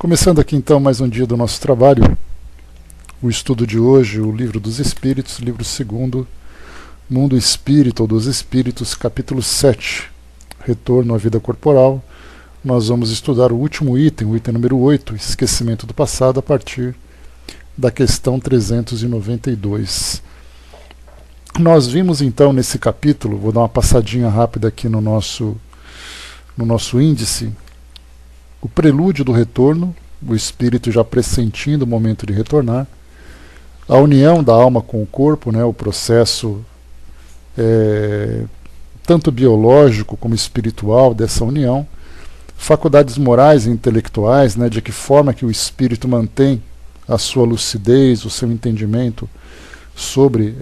Começando aqui então mais um dia do nosso trabalho, o estudo de hoje, o Livro dos Espíritos, livro 2º, Mundo Espírita ou dos Espíritos, capítulo 7, Retorno à Vida Corporal. Nós vamos estudar o último item, o item número 8, Esquecimento do Passado, a partir da questão 392. Nós vimos então nesse capítulo, vou dar uma passadinha rápida aqui no nosso índice, o prelúdio do retorno, o espírito já pressentindo o momento de retornar, a união da alma com o corpo, o processo tanto biológico como espiritual dessa união, faculdades morais e intelectuais, de que forma que o espírito mantém a sua lucidez, o seu entendimento sobre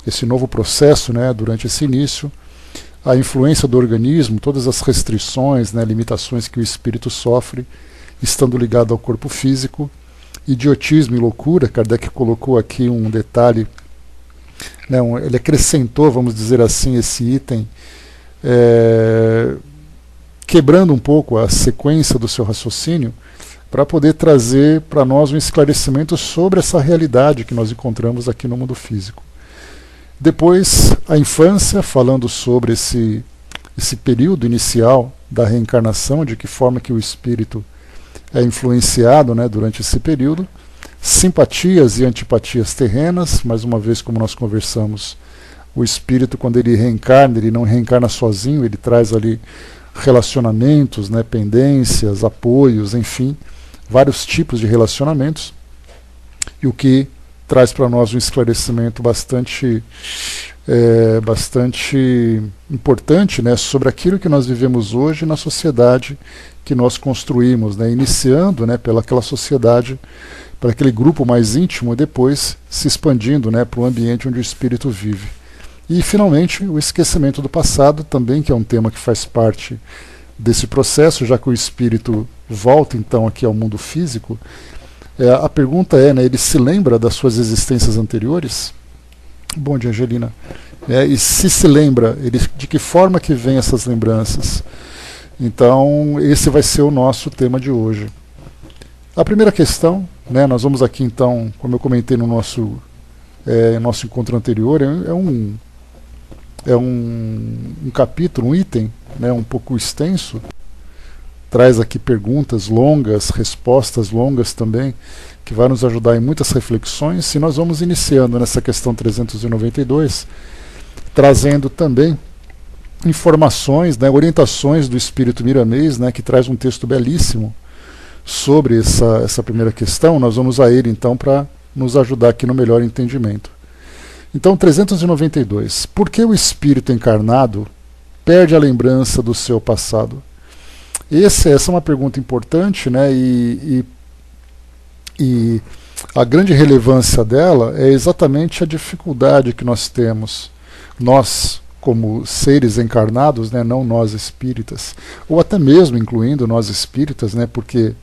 esse novo processo durante esse início, a influência do organismo, todas as restrições, limitações que o espírito sofre, estando ligado ao corpo físico, idiotismo e loucura. Kardec colocou aqui um detalhe, ele acrescentou, vamos dizer assim, esse item, quebrando um pouco a sequência do seu raciocínio, para poder trazer para nós um esclarecimento sobre essa realidade que nós encontramos aqui no mundo físico. Depois, a infância, falando sobre esse período inicial da reencarnação, de que forma que o espírito é influenciado durante esse período. Simpatias e antipatias terrenas, mais uma vez, como nós conversamos, o espírito, quando ele reencarna, ele não reencarna sozinho, ele traz ali relacionamentos, pendências, apoios, enfim, vários tipos de relacionamentos, e o que traz para nós um esclarecimento bastante importante sobre aquilo que nós vivemos hoje na sociedade que nós construímos, iniciando pelaquela sociedade, para aquele grupo mais íntimo, e depois se expandindo para o ambiente onde o espírito vive. E, finalmente, o esquecimento do passado, também, que é um tema que faz parte desse processo, já que o espírito volta, então, aqui ao mundo físico. A pergunta é, ele se lembra das suas existências anteriores? Bom dia, Angelina. E se lembra, de que forma que vem essas lembranças? Então, esse vai ser o nosso tema de hoje. A primeira questão, nós vamos aqui então, como eu comentei no nosso encontro anterior, é um capítulo, um item, um pouco extenso, traz aqui perguntas longas, respostas longas também, que vai nos ajudar em muitas reflexões, e nós vamos iniciando nessa questão 392, trazendo também informações, orientações do Espírito Miramês, que traz um texto belíssimo sobre essa primeira questão. Nós vamos a ele então para nos ajudar aqui no melhor entendimento. Então, 392. Por que o espírito encarnado perde a lembrança do seu passado? Essa é uma pergunta importante, e a grande relevância dela é exatamente a dificuldade que nós temos, nós como seres encarnados, não nós espíritas, ou até mesmo incluindo nós espíritas, porque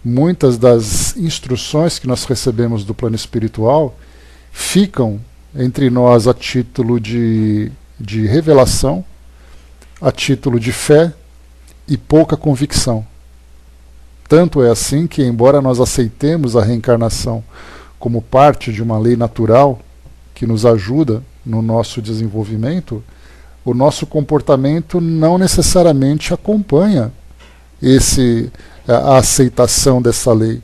muitas das instruções que nós recebemos do plano espiritual ficam entre nós a título de revelação, a título de fé e pouca convicção. Tanto é assim que, embora nós aceitemos a reencarnação como parte de uma lei natural que nos ajuda no nosso desenvolvimento, o nosso comportamento não necessariamente acompanha a aceitação dessa lei.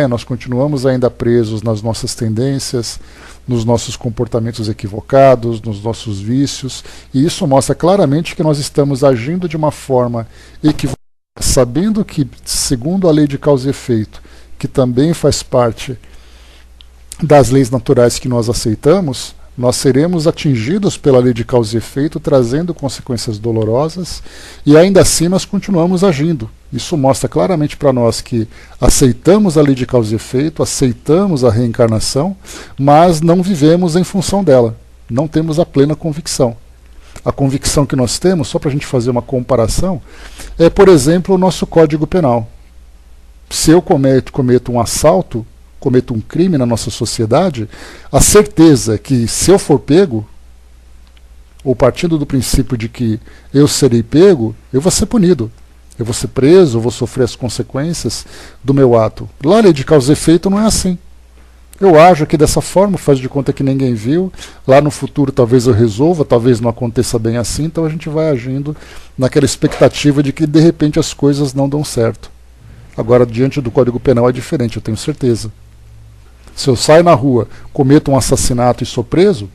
Nós continuamos ainda presos nas nossas tendências, nos nossos comportamentos equivocados, nos nossos vícios, e isso mostra claramente que nós estamos agindo de uma forma equivocada, sabendo que, segundo a lei de causa e efeito, que também faz parte das leis naturais que nós aceitamos, nós seremos atingidos pela lei de causa e efeito, trazendo consequências dolorosas, e ainda assim nós continuamos agindo. Isso mostra claramente para nós que aceitamos a lei de causa e efeito, aceitamos a reencarnação, mas não vivemos em função dela, não temos a plena convicção. A convicção que nós temos, só para a gente fazer uma comparação, é, por exemplo, o nosso Código Penal. Se eu cometo um assalto, cometo um crime na nossa sociedade, a certeza que, se eu for pego, ou partindo do princípio de que eu serei pego, eu vou ser punido. eu vou ser preso, eu vou sofrer as consequências do meu ato. Lá a lei de causa e efeito não é assim. Eu ajo aqui dessa forma, faz de conta que ninguém viu, lá no futuro talvez eu resolva, talvez não aconteça bem assim, então a gente vai agindo naquela expectativa de que de repente as coisas não dão certo. Agora, diante do Código Penal é diferente, eu tenho certeza. Se eu saio na rua, cometo um assassinato e sou preso,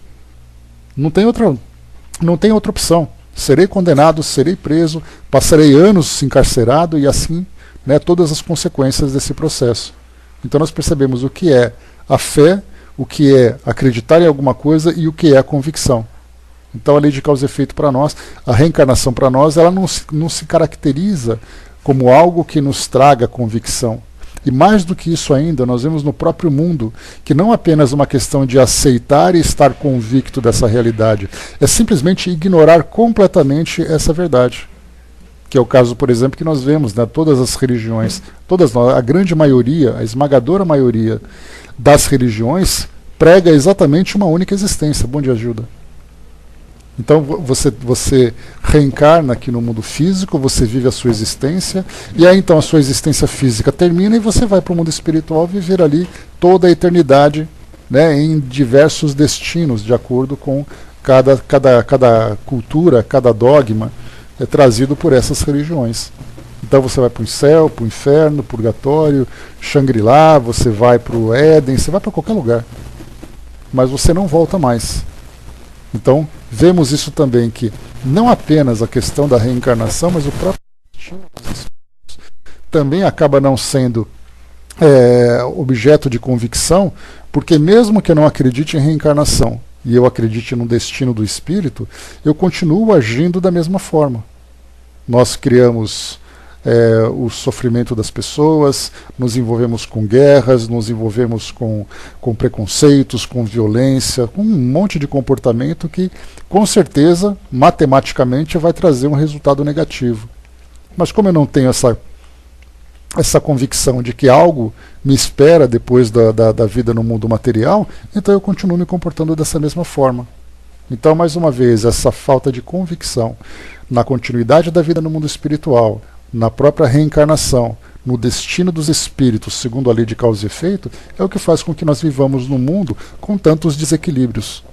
não tem outra opção. Serei condenado, serei preso, passarei anos encarcerado e assim, né, todas as consequências desse processo. Então nós percebemos o que é a fé, o que é acreditar em alguma coisa e o que é a convicção. Então a lei de causa e efeito para nós, a reencarnação para nós, ela não se caracteriza como algo que nos traga convicção. E mais do que isso ainda, nós vemos no próprio mundo que não apenas uma questão de aceitar e estar convicto dessa realidade, é simplesmente ignorar completamente essa verdade. Que é o caso, por exemplo, que nós vemos, né, todas as religiões, a grande maioria, a esmagadora maioria das religiões prega exatamente uma única existência. Bom dia, ajuda. Então você reencarna aqui no mundo físico, você vive a sua existência, e aí então a sua existência física termina e você vai para o mundo espiritual viver ali toda a eternidade, né, em diversos destinos, de acordo com cada cultura, cada dogma trazido por essas religiões. Então você vai para o céu, para o inferno, purgatório, Shangri-La, você vai para o Éden, você vai para qualquer lugar. Mas você não volta mais. Então, vemos isso também, que não apenas a questão da reencarnação, mas o próprio destino dos espíritos também acaba não sendo objeto de convicção, porque mesmo que eu não acredite em reencarnação e eu acredite no destino do espírito, eu continuo agindo da mesma forma. Nós criamos o sofrimento das pessoas, nos envolvemos com guerras, nos envolvemos com preconceitos, com violência, com um monte de comportamento que, com certeza, matematicamente vai trazer um resultado negativo. Mas como eu não tenho essa convicção de que algo me espera depois da vida no mundo material, então eu continuo me comportando dessa mesma forma. Então, mais uma vez, essa falta de convicção na continuidade da vida no mundo espiritual, na própria reencarnação, no destino dos espíritos, segundo a lei de causa e efeito, é o que faz com que nós vivamos num mundo com tantos desequilíbrios,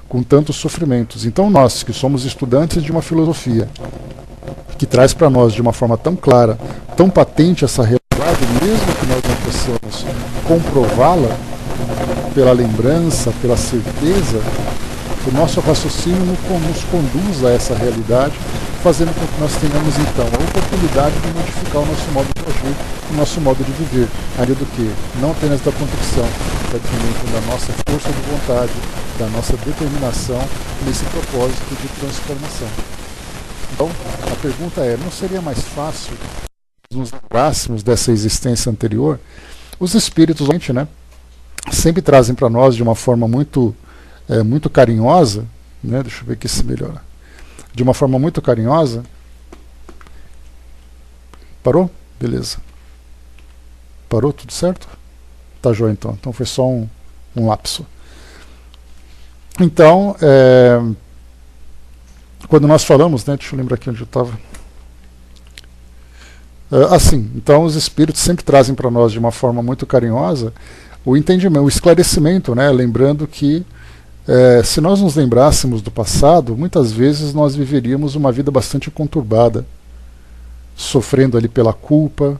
com tantos sofrimentos. Então nós, que somos estudantes de uma filosofia, que traz para nós de uma forma tão clara, tão patente essa realidade, mesmo que nós não possamos comprová-la pela lembrança, pela certeza, o nosso raciocínio nos conduz a essa realidade, fazendo com que nós tenhamos então a oportunidade de modificar o nosso modo de agir, o nosso modo de viver, ainda do que não apenas da convicção, mas também da nossa força de vontade, da nossa determinação nesse propósito de transformação. Então, a pergunta é, não seria mais fácil nos lembrássemos dessa existência anterior? Os espíritos, né, sempre trazem para nós de uma forma muito carinhosa, né, deixa eu ver aqui se melhora. De uma forma muito carinhosa. Parou? Beleza. Parou? Tudo certo? Tá joia então. Então foi só um lapso. Então, quando nós falamos, né, deixa eu lembrar aqui onde eu estava. Então os espíritos sempre trazem para nós de uma forma muito carinhosa o entendimento, o esclarecimento, né, lembrando que se nós nos lembrássemos do passado, muitas vezes nós viveríamos uma vida bastante conturbada, sofrendo ali pela culpa,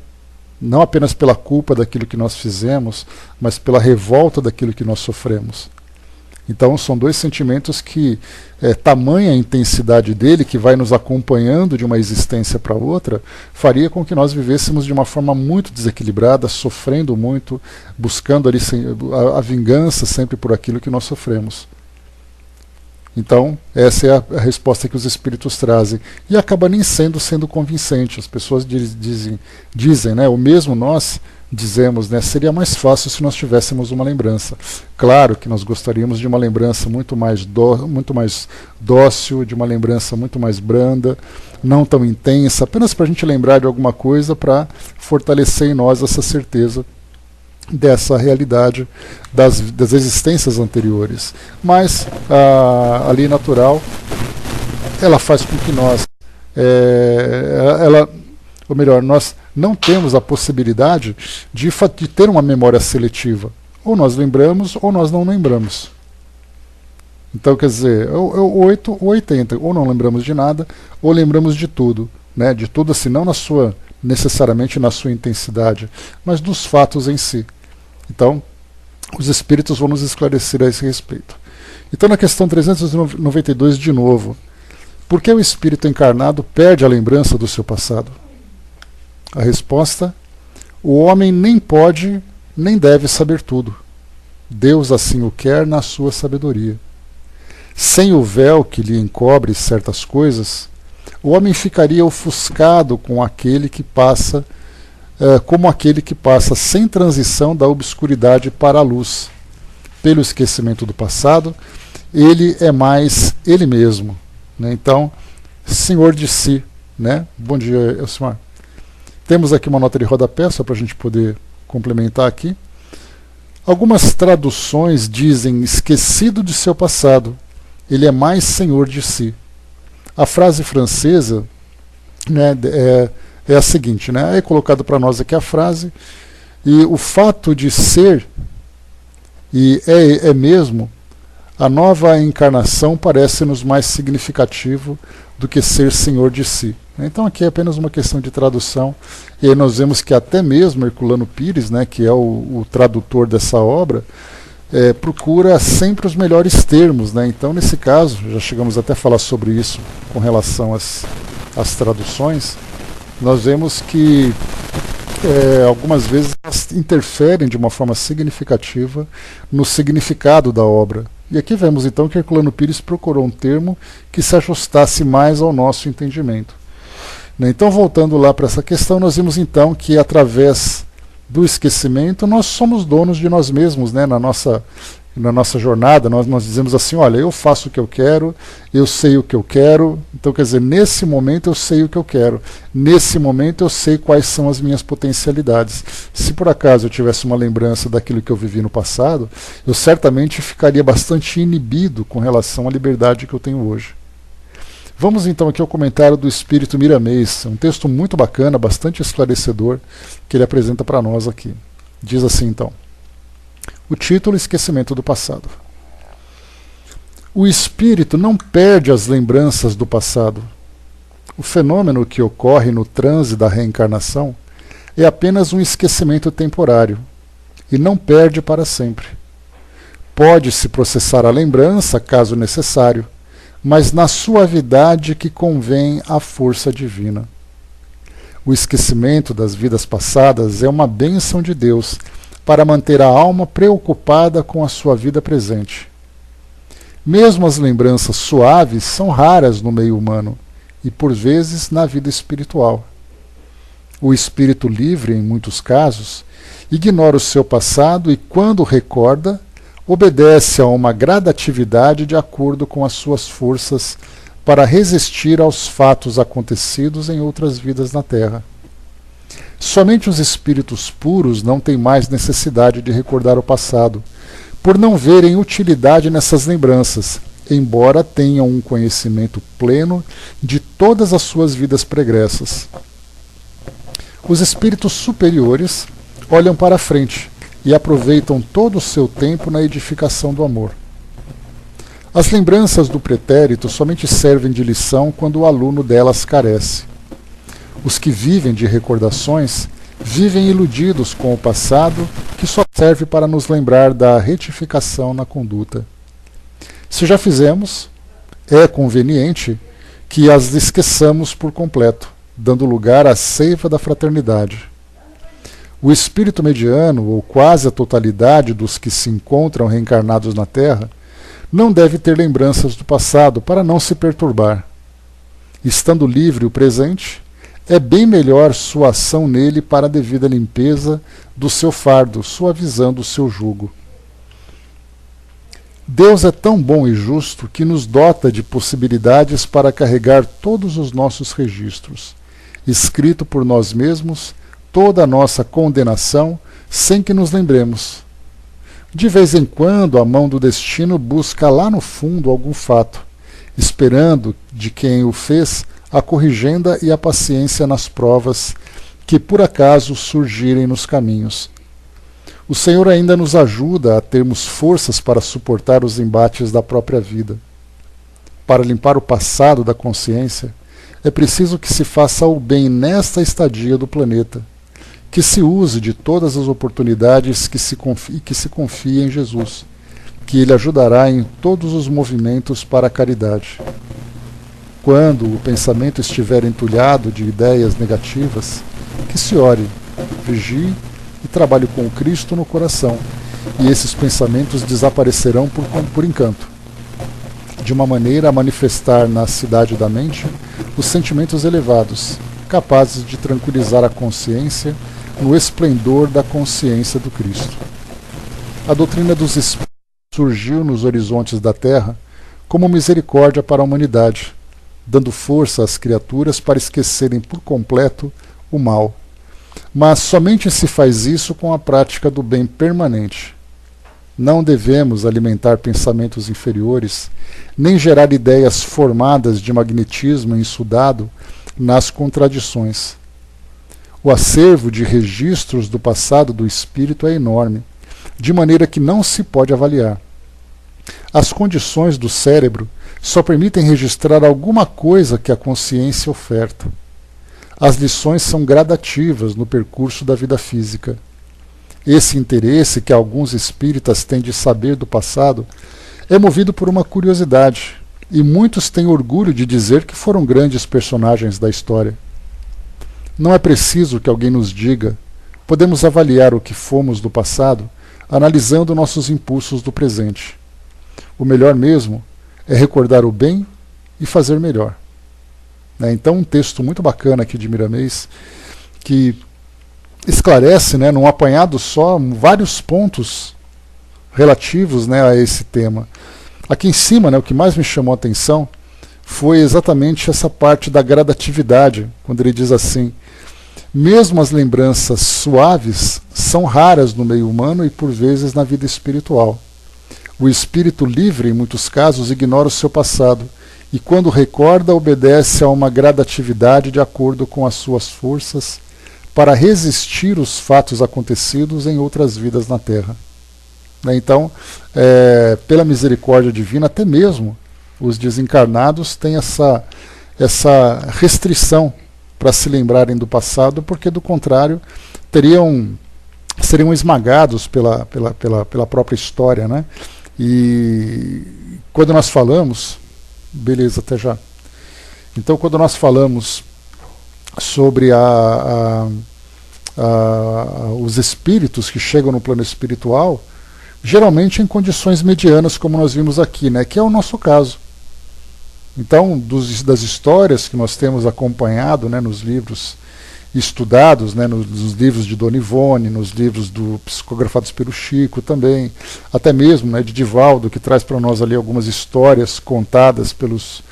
não apenas pela culpa daquilo que nós fizemos, mas pela revolta daquilo que nós sofremos. Então são dois sentimentos que, tamanha a intensidade dele, que vai nos acompanhando de uma existência para outra, faria com que nós vivêssemos de uma forma muito desequilibrada, sofrendo muito, buscando ali a vingança sempre por aquilo que nós sofremos. Então, essa é a resposta que os espíritos trazem. E acaba nem sendo convincente. As pessoas dizem, né, o mesmo nós dizemos, né, seria mais fácil se nós tivéssemos uma lembrança. Claro que nós gostaríamos de uma lembrança muito mais dócil, de uma lembrança muito mais branda, não tão intensa, apenas para a gente lembrar de alguma coisa para fortalecer em nós essa certeza dessa realidade das existências anteriores. Mas a lei natural, ela faz com que nós ou melhor, nós não temos a possibilidade de ter uma memória seletiva. Ou nós lembramos ou nós não lembramos. Então, quer dizer, ou 8 ou 80, ou não lembramos de nada, ou lembramos de tudo, né? De tudo assim, não necessariamente na sua intensidade, mas dos fatos em si. Então, os espíritos vão nos esclarecer a esse respeito. Então, na questão 392, de novo, por que o espírito encarnado perde a lembrança do seu passado? A resposta: o homem nem pode, nem deve saber tudo. Deus assim o quer na sua sabedoria. Sem o véu que lhe encobre certas coisas, o homem ficaria ofuscado com aquele que passa, como aquele que passa sem transição da obscuridade para a luz. Pelo esquecimento do passado, ele é mais ele mesmo, né? Então, senhor de si, né? Bom dia, Elcimar. Temos aqui uma nota de rodapé, só para a gente poder complementar aqui. Algumas traduções dizem esquecido de seu passado, ele é mais senhor de si. A frase francesa, né, é a seguinte, né? É colocado para nós aqui a frase, e o fato de ser, e é mesmo, a nova encarnação parece-nos mais significativo do que ser senhor de si. Então aqui é apenas uma questão de tradução, e aí nós vemos que até mesmo Herculano Pires, né, que é o tradutor dessa obra, procura sempre os melhores termos, né? Então, nesse caso, já chegamos até a falar sobre isso com relação às traduções, nós vemos que algumas vezes elas interferem de uma forma significativa no significado da obra. E aqui vemos então que Herculano Pires procurou um termo que se ajustasse mais ao nosso entendimento. Então, voltando lá para essa questão, nós vimos então que através do esquecimento, nós somos donos de nós mesmos, né? Na nossa jornada, nós dizemos assim, olha, eu faço o que eu quero, eu sei o que eu quero, então quer dizer, nesse momento eu sei o que eu quero, nesse momento eu sei quais são as minhas potencialidades. Se por acaso eu tivesse uma lembrança daquilo que eu vivi no passado, eu certamente ficaria bastante inibido com relação à liberdade que eu tenho hoje. Vamos então aqui ao comentário do Espírito Miramês, um texto muito bacana, bastante esclarecedor, que ele apresenta para nós aqui. Diz assim então: o título: Esquecimento do Passado. O espírito não perde as lembranças do passado. O fenômeno que ocorre no transe da reencarnação é apenas um esquecimento temporário, e não perde para sempre. Pode-se processar a lembrança, caso necessário, mas na suavidade que convém à força divina. O esquecimento das vidas passadas é uma bênção de Deus para manter a alma preocupada com a sua vida presente. Mesmo as lembranças suaves são raras no meio humano e, por vezes, na vida espiritual. O espírito livre, em muitos casos, ignora o seu passado e, quando recorda, obedece a uma gradatividade de acordo com as suas forças para resistir aos fatos acontecidos em outras vidas na Terra. Somente os espíritos puros não têm mais necessidade de recordar o passado, por não verem utilidade nessas lembranças, embora tenham um conhecimento pleno de todas as suas vidas pregressas. Os espíritos superiores olham para a frente e aproveitam todo o seu tempo na edificação do amor. As lembranças do pretérito somente servem de lição quando o aluno delas carece. Os que vivem de recordações vivem iludidos com o passado, que só serve para nos lembrar da retificação na conduta. Se já fizemos, é conveniente que as esqueçamos por completo, dando lugar à seiva da fraternidade. O espírito mediano, ou quase a totalidade dos que se encontram reencarnados na Terra, não deve ter lembranças do passado para não se perturbar. Estando livre o presente, é bem melhor sua ação nele para a devida limpeza do seu fardo, suavizando o seu jugo. Deus é tão bom e justo que nos dota de possibilidades para carregar todos os nossos registros, escrito por nós mesmos, toda a nossa condenação, sem que nos lembremos. De vez em quando, a mão do destino busca lá no fundo algum fato, esperando de quem o fez a corrigenda e a paciência nas provas que por acaso surgirem nos caminhos. O Senhor ainda nos ajuda a termos forças para suportar os embates da própria vida. Para limpar o passado da consciência, é preciso que se faça o bem nesta estadia do planeta, que se use de todas as oportunidades que se confie em Jesus, que Ele ajudará em todos os movimentos para a caridade. Quando o pensamento estiver entulhado de ideias negativas, que se ore, vigie e trabalhe com o Cristo no coração, e esses pensamentos desaparecerão por encanto, de uma maneira a manifestar na cidade da mente os sentimentos elevados, capazes de tranquilizar a consciência no esplendor da consciência do Cristo. A doutrina dos Espíritos surgiu nos horizontes da Terra como misericórdia para a humanidade, dando força às criaturas para esquecerem por completo o mal. Mas somente se faz isso com a prática do bem permanente. Não devemos alimentar pensamentos inferiores, nem gerar ideias formadas de magnetismo ensudado nas contradições. O acervo de registros do passado do espírito é enorme, de maneira que não se pode avaliar. As condições do cérebro só permitem registrar alguma coisa que a consciência oferta. As lições são gradativas no percurso da vida física. Esse interesse que alguns espíritas têm de saber do passado é movido por uma curiosidade, e muitos têm orgulho de dizer que foram grandes personagens da história. Não é preciso que alguém nos diga, podemos avaliar o que fomos do passado analisando nossos impulsos do presente. O melhor mesmo é recordar o bem e fazer melhor. Então, um texto muito bacana aqui de Miramês, que esclarece, num apanhado só, vários pontos relativos, a esse tema. Aqui em cima, o que mais me chamou a atenção foi exatamente essa parte da gradatividade, quando ele diz assim: mesmo as lembranças suaves são raras no meio humano e por vezes na vida espiritual. O espírito livre, em muitos casos, ignora o seu passado e, quando recorda, obedece a uma gradatividade de acordo com as suas forças para resistir os fatos acontecidos em outras vidas na Terra. Então, pela misericórdia divina, até mesmo os desencarnados têm essa restrição para se lembrarem do passado, porque, do contrário, seriam esmagados pela própria história, E quando nós falamos... Beleza, até já. Então, quando nós falamos sobre os espíritos que chegam no plano espiritual, geralmente em condições medianas, como nós vimos aqui, que é o nosso caso. Então, das histórias que nós temos acompanhado, nos livros estudados, nos livros de Dona Ivone, nos livros psicografados pelo Chico também, até mesmo de Divaldo, que traz para nós ali algumas histórias contadas pelos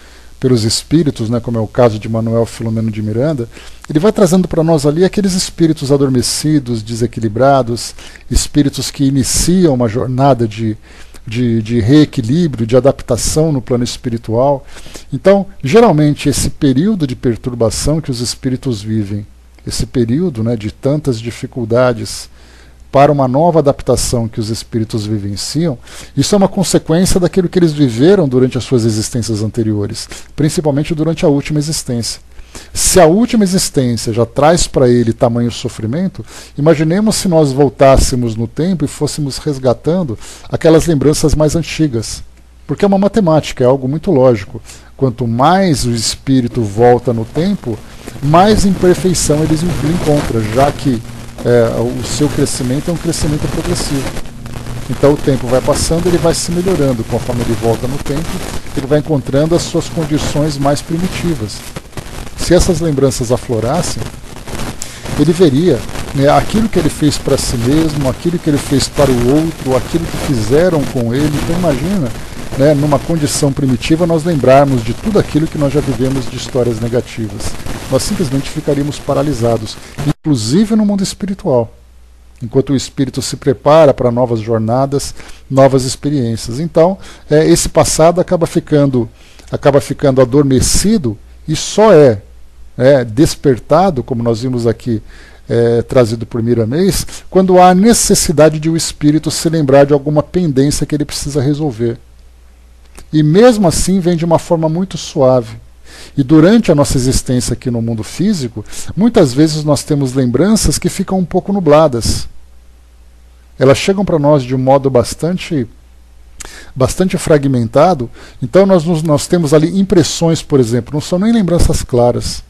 espíritos, como é o caso de Manuel Filomeno de Miranda. Ele vai trazendo para nós ali aqueles espíritos adormecidos, desequilibrados, espíritos que iniciam uma jornada de reequilíbrio, de adaptação no plano espiritual. Então, geralmente, esse período de perturbação que os espíritos vivem, esse período de tantas dificuldades para uma nova adaptação que os espíritos vivenciam, isso é uma consequência daquilo que eles viveram durante as suas existências anteriores, principalmente durante a última existência. Se a última existência já traz para ele tamanho sofrimento, imaginemos se nós voltássemos no tempo e fôssemos resgatando aquelas lembranças mais antigas. Porque é uma matemática, é algo muito lógico. Quanto mais o espírito volta no tempo, mais imperfeição ele encontra, já que o seu crescimento é um crescimento progressivo. Então o tempo vai passando, ele vai se melhorando. Conforme ele volta no tempo, ele vai encontrando as suas condições mais primitivas. Se essas lembranças aflorassem, ele veria aquilo que ele fez para si mesmo, aquilo que ele fez para o outro, aquilo que fizeram com ele. Então imagina, numa condição primitiva, nós lembrarmos de tudo aquilo que nós já vivemos de histórias negativas. Nós simplesmente ficaríamos paralisados, inclusive no mundo espiritual, enquanto o espírito se prepara para novas jornadas, novas experiências. Então, esse passado acaba ficando adormecido e só é despertado, como nós vimos aqui, trazido por Miramês, quando há a necessidade de o espírito se lembrar de alguma pendência que ele precisa resolver. E mesmo assim vem de uma forma muito suave. E durante a nossa existência aqui no mundo físico, muitas vezes nós temos lembranças que ficam um pouco nubladas. Elas chegam para nós de um modo bastante fragmentado. Então nós temos ali impressões, por exemplo, não são nem lembranças claras.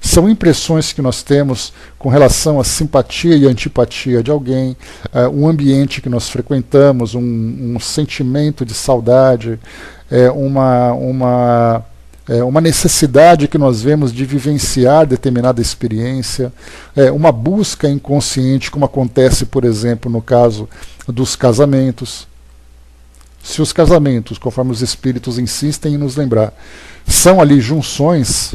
São impressões que nós temos com relação à simpatia e antipatia de alguém, um ambiente que nós frequentamos, um sentimento de saudade, uma necessidade que nós vemos de vivenciar determinada experiência, uma busca inconsciente, como acontece, por exemplo, no caso dos casamentos. Se os casamentos, conforme os espíritos insistem em nos lembrar, são ali junções,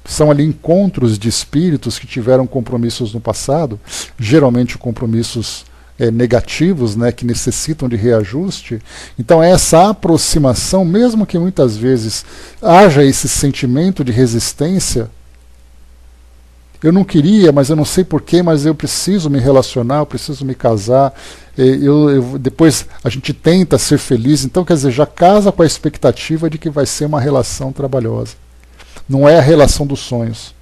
são ali encontros de espíritos que tiveram compromissos no passado, geralmente compromissos negativos, que necessitam de reajuste. Então essa aproximação, mesmo que muitas vezes haja esse sentimento de resistência, eu não queria, mas eu não sei porquê, mas eu preciso me relacionar, eu preciso me casar, depois a gente tenta ser feliz, então quer dizer, já casa com a expectativa de que vai ser uma relação trabalhosa. Não é a relação dos sonhos.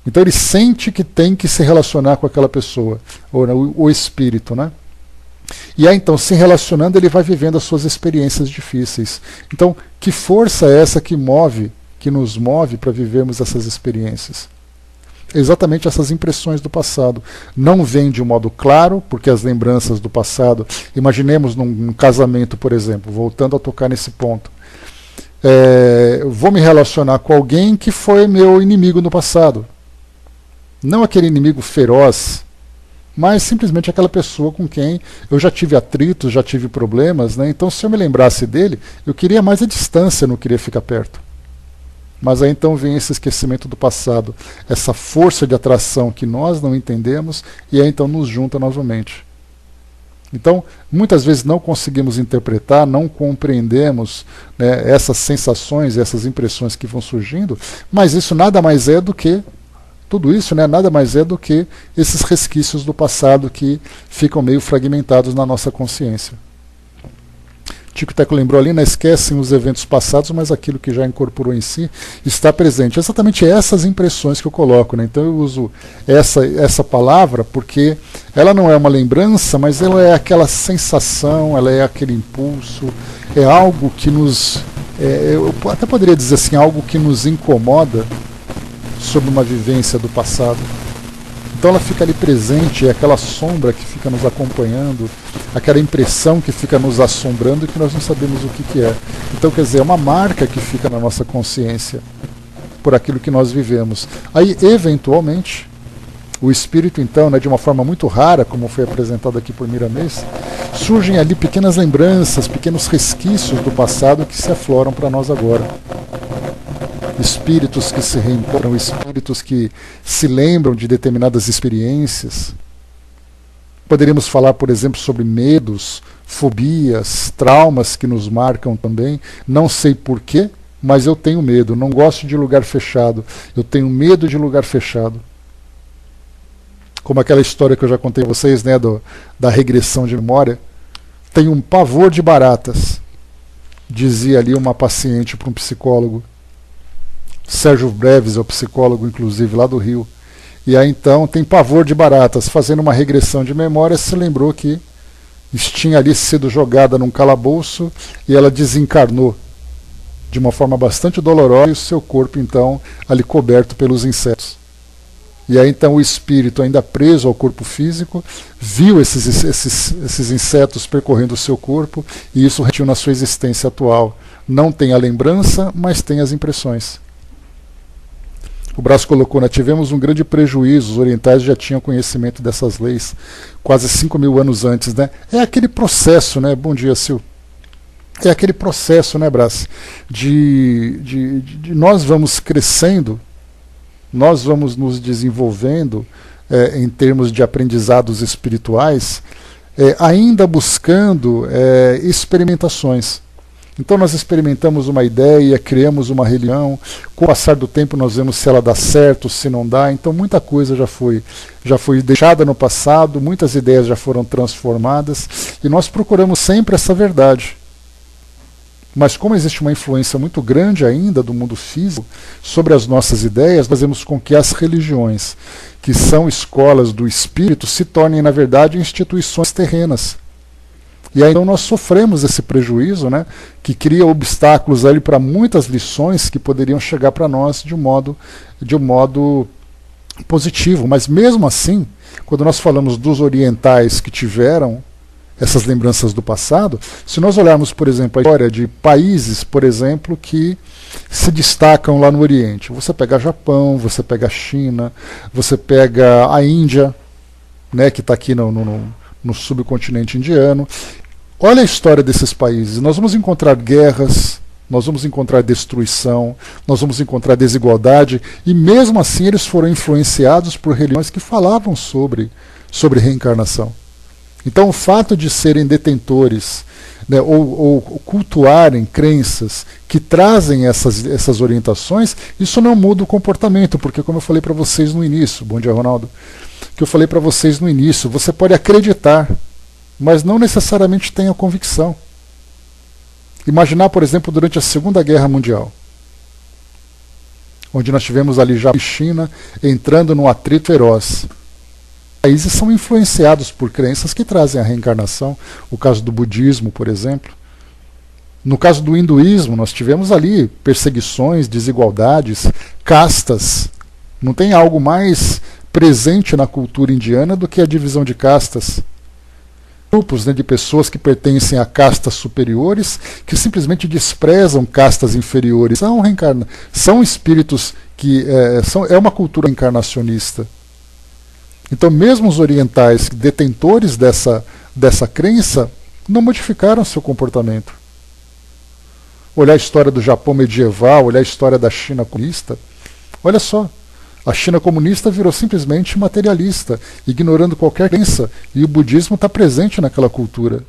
Então ele sente que tem que se relacionar com aquela pessoa, ou o espírito, né? E aí então, se relacionando, ele vai vivendo as suas experiências difíceis. Então, que força é essa que nos move para vivermos essas experiências? Exatamente essas impressões do passado. Não vêm de um modo claro, porque as lembranças do passado, imaginemos num casamento, por exemplo, voltando a tocar nesse ponto. Vou me relacionar com alguém que foi meu inimigo no passado. Não aquele inimigo feroz, mas simplesmente aquela pessoa com quem eu já tive atritos, já tive problemas, né? Então, se eu me lembrasse dele, eu queria mais a distância, não queria ficar perto. Mas aí então vem esse esquecimento do passado, essa força de atração que nós não entendemos, e aí então nos junta novamente. Então, muitas vezes não conseguimos interpretar, não compreendemos, né, essas sensações, essas impressões que vão surgindo, mas isso nada mais é do que tudo isso, né, nada mais é do que esses resquícios do passado que ficam meio fragmentados na nossa consciência. Tico Teco lembrou ali, não esquecem os eventos passados, mas aquilo que já incorporou em si está presente. Exatamente essas impressões que eu coloco, né? Então eu uso essa palavra porque ela não é uma lembrança, mas ela é aquela sensação, ela é aquele impulso, é algo que nos... eu até poderia dizer assim, algo que nos incomoda sobre uma vivência do passado. Então ela fica ali presente, é aquela sombra que fica nos acompanhando, aquela impressão que fica nos assombrando e que nós não sabemos o que é. Então, quer dizer, é uma marca que fica na nossa consciência por aquilo que nós vivemos. Aí, eventualmente, o espírito, então, né, de uma forma muito rara, como foi apresentado aqui por Miramês, surgem ali pequenas lembranças, pequenos resquícios do passado que se afloram para nós agora. Espíritos que se reencontram, espíritos que se lembram de determinadas experiências. Poderíamos falar, por exemplo, sobre medos, fobias, traumas que nos marcam também. Não sei porquê, mas eu tenho medo. Não gosto de lugar fechado. Eu tenho medo de lugar fechado. Como aquela história que eu já contei a vocês, né, da regressão de memória. Tenho um pavor de baratas, dizia ali uma paciente para um psicólogo. Sérgio Breves é o psicólogo, inclusive, lá do Rio. E aí então tem pavor de baratas. Fazendo uma regressão de memória, se lembrou que tinha ali sido jogada num calabouço e ela desencarnou de uma forma bastante dolorosa e o seu corpo então ali coberto pelos insetos. E aí então o espírito, ainda preso ao corpo físico, viu esses insetos percorrendo o seu corpo e isso retiu na sua existência atual. Não tem a lembrança, mas tem as impressões. O Brás colocou, né, tivemos um grande prejuízo, os orientais já tinham conhecimento dessas leis quase 5.000 anos antes, né? É aquele processo, né? Bom dia, Sil. É aquele processo, né, Brás, de nós vamos crescendo, nós vamos nos desenvolvendo em termos de aprendizados espirituais, ainda buscando experimentações. Então nós experimentamos uma ideia, criamos uma religião, com o passar do tempo nós vemos se ela dá certo, se não dá, então muita coisa já foi deixada no passado, muitas ideias já foram transformadas, e nós procuramos sempre essa verdade. Mas como existe uma influência muito grande ainda do mundo físico sobre as nossas ideias, nós fazemos com que as religiões, que são escolas do espírito, se tornem, na verdade, instituições terrenas. E aí então nós sofremos esse prejuízo, né, que cria obstáculos ali para muitas lições que poderiam chegar para nós de um modo positivo. Mas mesmo assim, quando nós falamos dos orientais que tiveram essas lembranças do passado, se nós olharmos, por exemplo, a história de países, por exemplo, que se destacam lá no Oriente. Você pega Japão, você pega a China, você pega a Índia, né, que está aqui no subcontinente indiano. Olha a história desses países. Nós vamos encontrar guerras, nós vamos encontrar destruição, nós vamos encontrar desigualdade, e mesmo assim eles foram influenciados por religiões que falavam sobre reencarnação. Então o fato de serem detentores, né, ou cultuarem crenças que trazem essas orientações, isso não muda o comportamento, porque como eu falei para vocês no início, bom dia Ronaldo, que eu falei para vocês no início, você pode acreditar, mas não necessariamente tenha convicção. Imaginar, por exemplo, durante a Segunda Guerra Mundial, onde nós tivemos ali Japão e China entrando num atrito feroz. Países são influenciados por crenças que trazem a reencarnação, o caso do budismo, por exemplo. No caso do hinduísmo, nós tivemos ali perseguições, desigualdades, castas. Não tem algo mais presente na cultura indiana do que a divisão de castas. Grupos, né, de pessoas que pertencem a castas superiores, que simplesmente desprezam castas inferiores. São espíritos que é uma cultura encarnacionista. Então, mesmo os orientais, detentores dessa crença, não modificaram seu comportamento. Olhar a história do Japão medieval, olhar a história da China comunista, olha só, a China comunista virou simplesmente materialista, ignorando qualquer crença, e o budismo está presente naquela cultura.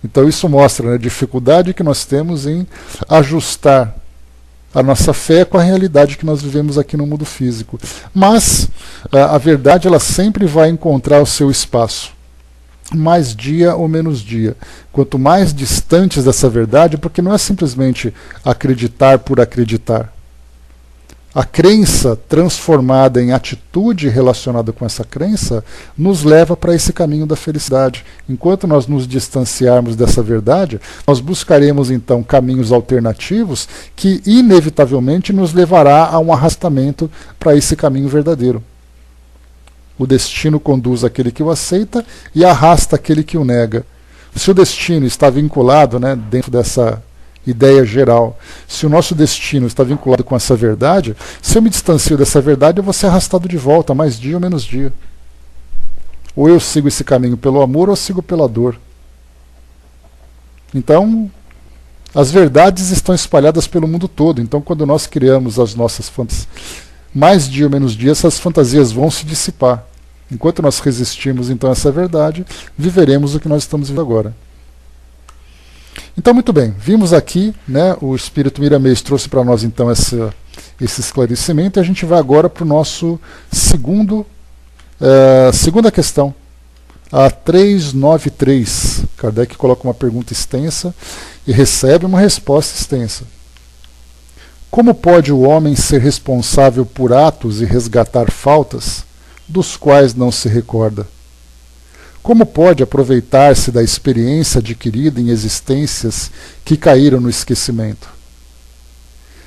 Então isso mostra, né, a dificuldade que nós temos em ajustar a nossa fé com a realidade que nós vivemos aqui no mundo físico. Mas a verdade ela sempre vai encontrar o seu espaço, mais dia ou menos dia. Quanto mais distantes dessa verdade, porque não é simplesmente acreditar por acreditar. A crença transformada em atitude relacionada com essa crença nos leva para esse caminho da felicidade. Enquanto nós nos distanciarmos dessa verdade, nós buscaremos então caminhos alternativos que inevitavelmente nos levará a um arrastamento para esse caminho verdadeiro. O destino conduz aquele que o aceita e arrasta aquele que o nega. Se o destino está vinculado, né, dentro dessa ideia geral, se o nosso destino está vinculado com essa verdade, se eu me distancio dessa verdade, eu vou ser arrastado de volta, mais dia ou menos dia. Ou eu sigo esse caminho pelo amor, ou eu sigo pela dor. Então, as verdades estão espalhadas pelo mundo todo. Então, quando nós criamos as nossas fantasias, mais dia ou menos dia, essas fantasias vão se dissipar. Enquanto nós resistirmos então a essa verdade, viveremos o que nós estamos vivendo agora. Então, muito bem, vimos aqui, né, o Espírito Miramês trouxe para nós então esse esclarecimento, e a gente vai agora para o nosso segunda questão, a 393. Kardec coloca uma pergunta extensa e recebe uma resposta extensa. Como pode o homem ser responsável por atos e resgatar faltas dos quais não se recorda? Como pode aproveitar-se da experiência adquirida em existências que caíram no esquecimento?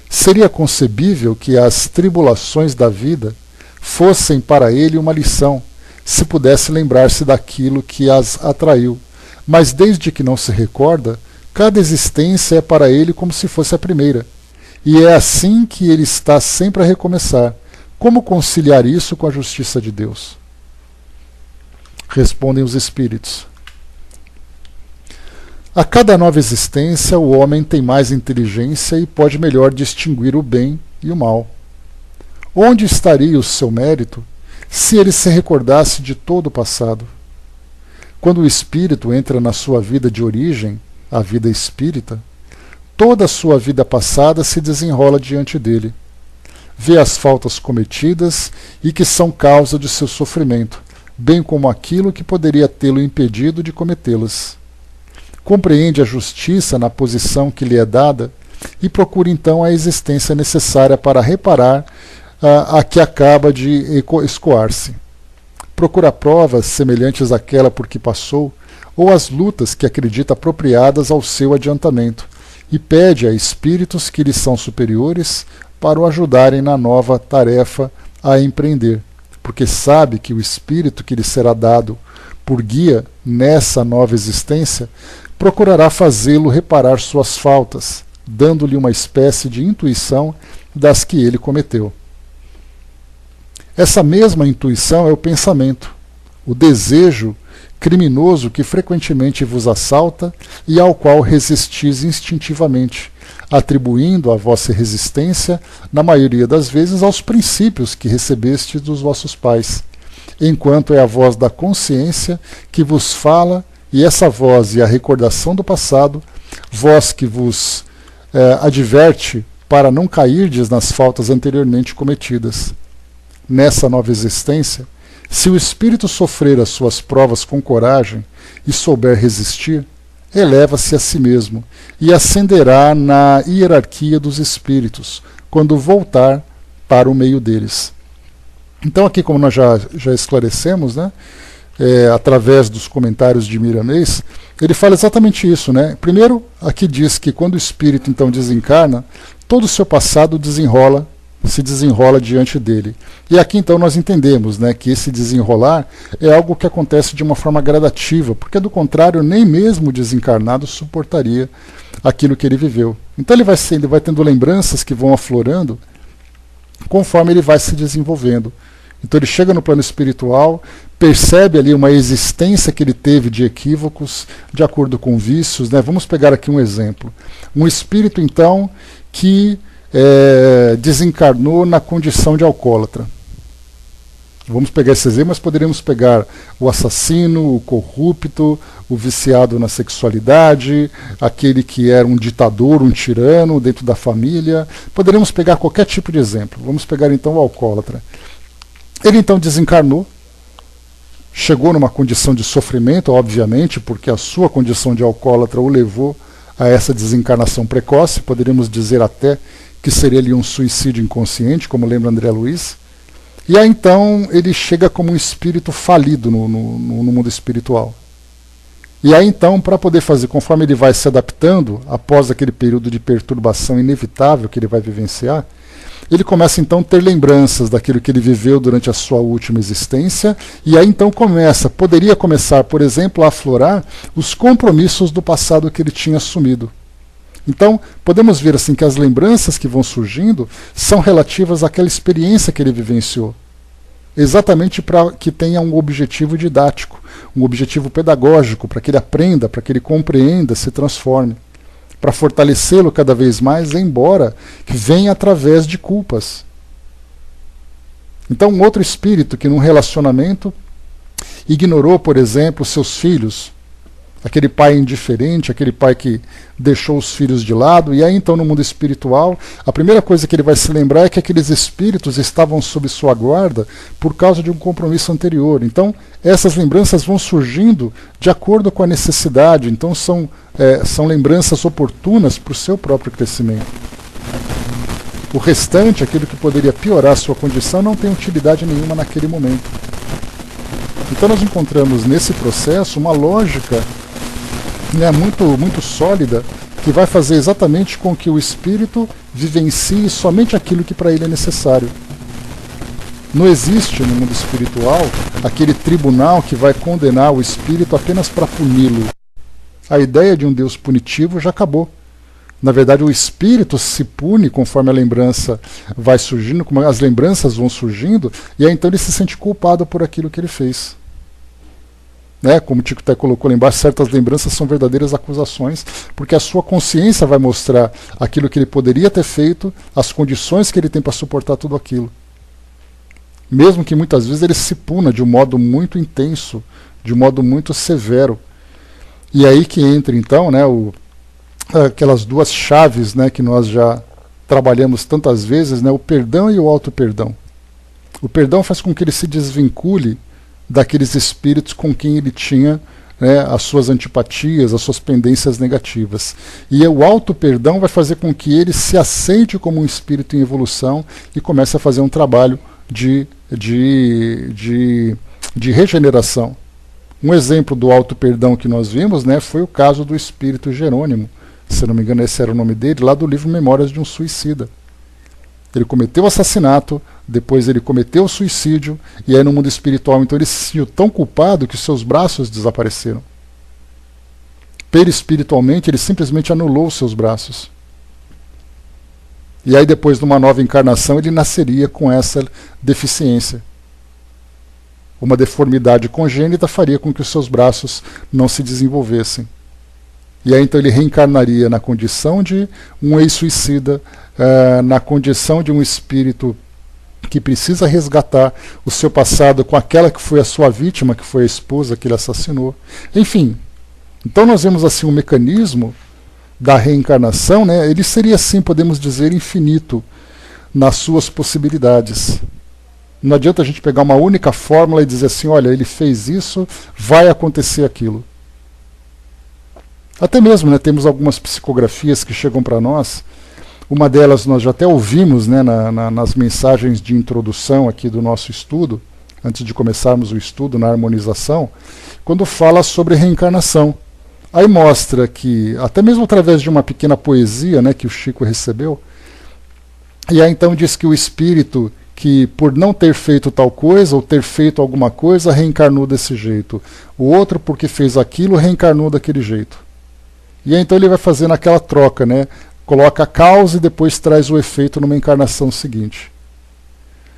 Seria concebível que as tribulações da vida fossem para ele uma lição, se pudesse lembrar-se daquilo que as atraiu, mas desde que não se recorda, cada existência é para ele como se fosse a primeira, e é assim que ele está sempre a recomeçar. Como conciliar isso com a justiça de Deus? Respondem os espíritos. A cada nova existência, o homem tem mais inteligência e pode melhor distinguir o bem e o mal. Onde estaria o seu mérito se ele se recordasse de todo o passado? Quando o espírito entra na sua vida de origem, a vida espírita, toda a sua vida passada se desenrola diante dele. Vê as faltas cometidas e que são causa de seu sofrimento, bem como aquilo que poderia tê-lo impedido de cometê-las. Compreende a justiça na posição que lhe é dada e procura então a existência necessária para reparar a que acaba de escoar-se. Procura provas semelhantes àquela por que passou, ou as lutas que acredita apropriadas ao seu adiantamento, e pede a espíritos que lhe são superiores para o ajudarem na nova tarefa a empreender, porque sabe que o espírito que lhe será dado por guia nessa nova existência procurará fazê-lo reparar suas faltas, dando-lhe uma espécie de intuição das que ele cometeu. Essa mesma intuição é o pensamento, o desejo criminoso que frequentemente vos assalta e ao qual resistis instintivamente, atribuindo a vossa resistência, na maioria das vezes, aos princípios que recebestes dos vossos pais, enquanto é a voz da consciência que vos fala, e essa voz e a recordação do passado, voz que vos adverte para não cairdes nas faltas anteriormente cometidas. Nessa nova existência, se o espírito sofrer as suas provas com coragem e souber resistir, eleva-se a si mesmo e ascenderá na hierarquia dos espíritos, quando voltar para o meio deles. Então aqui, como nós já esclarecemos, né, através dos comentários de Miramês, ele fala exatamente isso, né? Primeiro, aqui diz que quando o espírito então desencarna, todo o seu passado se desenrola diante dele. E aqui então nós entendemos, né, que esse desenrolar é algo que acontece de uma forma gradativa, porque do contrário nem mesmo o desencarnado suportaria aquilo que ele viveu. Então ele vai tendo lembranças que vão aflorando conforme ele vai se desenvolvendo. Então ele chega no plano espiritual, percebe ali uma existência que ele teve de equívocos, de acordo com vícios, né? Vamos pegar aqui um exemplo. Um espírito então que desencarnou na condição de alcoólatra. Vamos pegar esse exemplo, mas poderíamos pegar o assassino, o corrupto, o viciado na sexualidade, aquele que era um ditador, um tirano dentro da família. Poderíamos pegar qualquer tipo de exemplo. Vamos pegar então o alcoólatra. Ele então desencarnou, chegou numa condição de sofrimento, obviamente, porque a sua condição de alcoólatra o levou a essa desencarnação precoce. Poderíamos dizer até que seria ali um suicídio inconsciente, como lembra André Luiz. E aí então ele chega como um espírito falido no mundo espiritual. E aí então, para poder fazer, conforme ele vai se adaptando, após aquele período de perturbação inevitável que ele vai vivenciar, ele começa então a ter lembranças daquilo que ele viveu durante a sua última existência, e aí então poderia começar, por exemplo, a aflorar os compromissos do passado que ele tinha assumido. Então, podemos ver assim que as lembranças que vão surgindo são relativas àquela experiência que ele vivenciou, exatamente para que tenha um objetivo didático, um objetivo pedagógico, para que ele aprenda, para que ele compreenda, se transforme, para fortalecê-lo cada vez mais, embora que venha através de culpas. Então, um outro espírito que num relacionamento ignorou, por exemplo, seus filhos, aquele pai indiferente, aquele pai que deixou os filhos de lado, e aí então no mundo espiritual, a primeira coisa que ele vai se lembrar é que aqueles espíritos estavam sob sua guarda por causa de um compromisso anterior. Então, essas lembranças vão surgindo de acordo com a necessidade, então são lembranças oportunas para o seu próprio crescimento. O restante, aquilo que poderia piorar a sua condição, não tem utilidade nenhuma naquele momento. Então nós encontramos nesse processo uma lógica muito sólida, que vai fazer exatamente com que o espírito vivencie somente aquilo que para ele é necessário. Não existe no mundo espiritual aquele tribunal que vai condenar o espírito apenas para puni-lo. A ideia de um Deus punitivo já acabou. Na verdade, o espírito se pune conforme a lembrança vai surgindo, como as lembranças vão surgindo, e aí então ele se sente culpado por aquilo que ele fez. Como o Tico até colocou lá embaixo, certas lembranças são verdadeiras acusações, porque a sua consciência vai mostrar aquilo que ele poderia ter feito, as condições que ele tem para suportar tudo aquilo. Mesmo que muitas vezes ele se puna de um modo muito intenso, de um modo muito severo. E aí que entra então aquelas duas chaves, né, que nós já trabalhamos tantas vezes, né, o perdão e o auto-perdão. O perdão faz com que ele se desvincule daqueles espíritos com quem ele tinha, né, as suas antipatias, as suas pendências negativas. E o auto-perdão vai fazer com que ele se aceite como um espírito em evolução e comece a fazer um trabalho de regeneração. Um exemplo do auto-perdão que nós vimos, né, foi o caso do espírito Jerônimo, se não me engano esse era o nome dele, lá do livro Memórias de um Suicida. Ele cometeu assassinato, depois ele cometeu suicídio, e aí no mundo espiritual então ele se sentiu tão culpado que seus braços desapareceram. Perispiritualmente ele simplesmente anulou os seus braços. E aí depois de uma nova encarnação ele nasceria com essa deficiência. Uma deformidade congênita faria com que os seus braços não se desenvolvessem. E aí então ele reencarnaria na condição de um ex-suicida, na condição de um espírito que precisa resgatar o seu passado com aquela que foi a sua vítima, que foi a esposa que ele assassinou. Enfim, então nós vemos assim um mecanismo da reencarnação, né? Ele seria assim, podemos dizer, infinito nas suas possibilidades. Não adianta a gente pegar uma única fórmula e dizer assim, olha, ele fez isso, vai acontecer aquilo. Até mesmo, né, temos algumas psicografias que chegam para nós. Uma delas nós já até ouvimos, né, nas mensagens de introdução aqui do nosso estudo, antes de começarmos o estudo na harmonização, quando fala sobre reencarnação. Aí mostra que, até mesmo através de uma pequena poesia, né, que o Chico recebeu, e aí então diz que o espírito que por não ter feito tal coisa, ou ter feito alguma coisa, reencarnou desse jeito. O outro, porque fez aquilo, reencarnou daquele jeito. E aí então ele vai fazendo aquela troca, né? Coloca a causa e depois traz o efeito numa encarnação seguinte.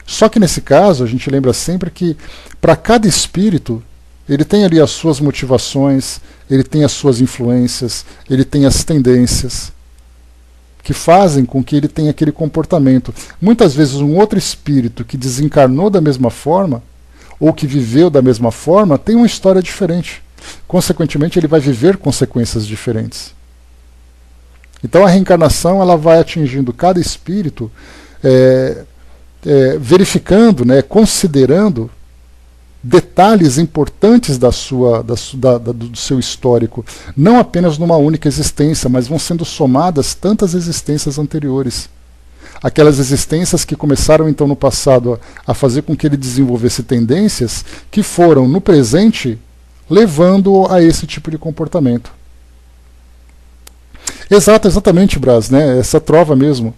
Só que nesse caso, a gente lembra sempre que para cada espírito, ele tem ali as suas motivações, ele tem as suas influências, ele tem as tendências que fazem com que ele tenha aquele comportamento. Muitas vezes um outro espírito que desencarnou da mesma forma, ou que viveu da mesma forma, tem uma história diferente. Consequentemente, ele vai viver consequências diferentes. Então a reencarnação ela vai atingindo cada espírito, verificando, né, considerando detalhes importantes do seu histórico, não apenas numa única existência, mas vão sendo somadas tantas existências anteriores. Aquelas existências que começaram então no passado a fazer com que ele desenvolvesse tendências que foram no presente levando a esse tipo de comportamento. Exatamente, Brás, né? Essa trova mesmo.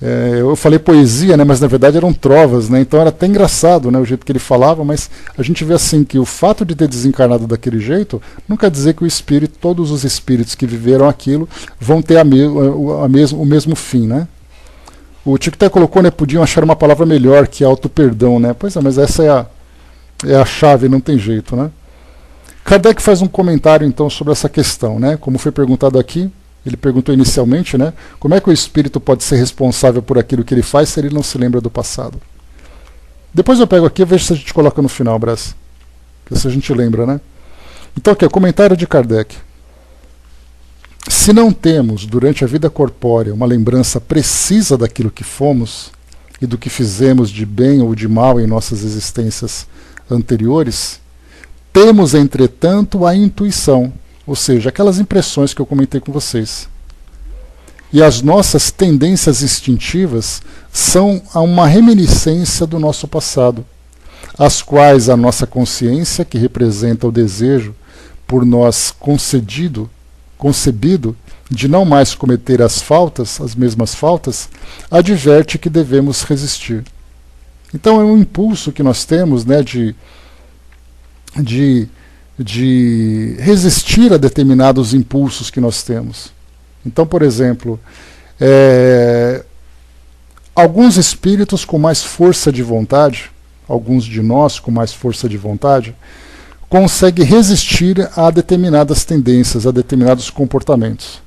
Eu falei poesia, né? Mas na verdade eram trovas, né? Então era até engraçado, né? O jeito que ele falava, mas a gente vê assim que o fato de ter desencarnado daquele jeito não quer dizer que o espírito, todos os espíritos que viveram aquilo vão ter o mesmo fim, né? O Tico até colocou, né? Podiam achar uma palavra melhor que auto-perdão, né? Pois é, mas essa é a chave, não tem jeito, né? Kardec faz um comentário então sobre essa questão, né? Como foi perguntado aqui, ele perguntou inicialmente, né? Como é que o espírito pode ser responsável por aquilo que ele faz se ele não se lembra do passado? Depois eu pego aqui e vejo se a gente coloca no final, Brás. Se a gente lembra, né? Então aqui, o comentário de Kardec. Se não temos, durante a vida corpórea, uma lembrança precisa daquilo que fomos e do que fizemos de bem ou de mal em nossas existências anteriores, temos, entretanto, a intuição, ou seja, aquelas impressões que eu comentei com vocês. E as nossas tendências instintivas são uma reminiscência do nosso passado, as quais a nossa consciência, que representa o desejo por nós concebido de não mais cometer as mesmas faltas, adverte que devemos resistir. Então é um impulso que nós temos, né, de resistir a determinados impulsos que nós temos. Então, por exemplo, alguns espíritos com mais força de vontade, alguns de nós com mais força de vontade, conseguem resistir a determinadas tendências, a determinados comportamentos.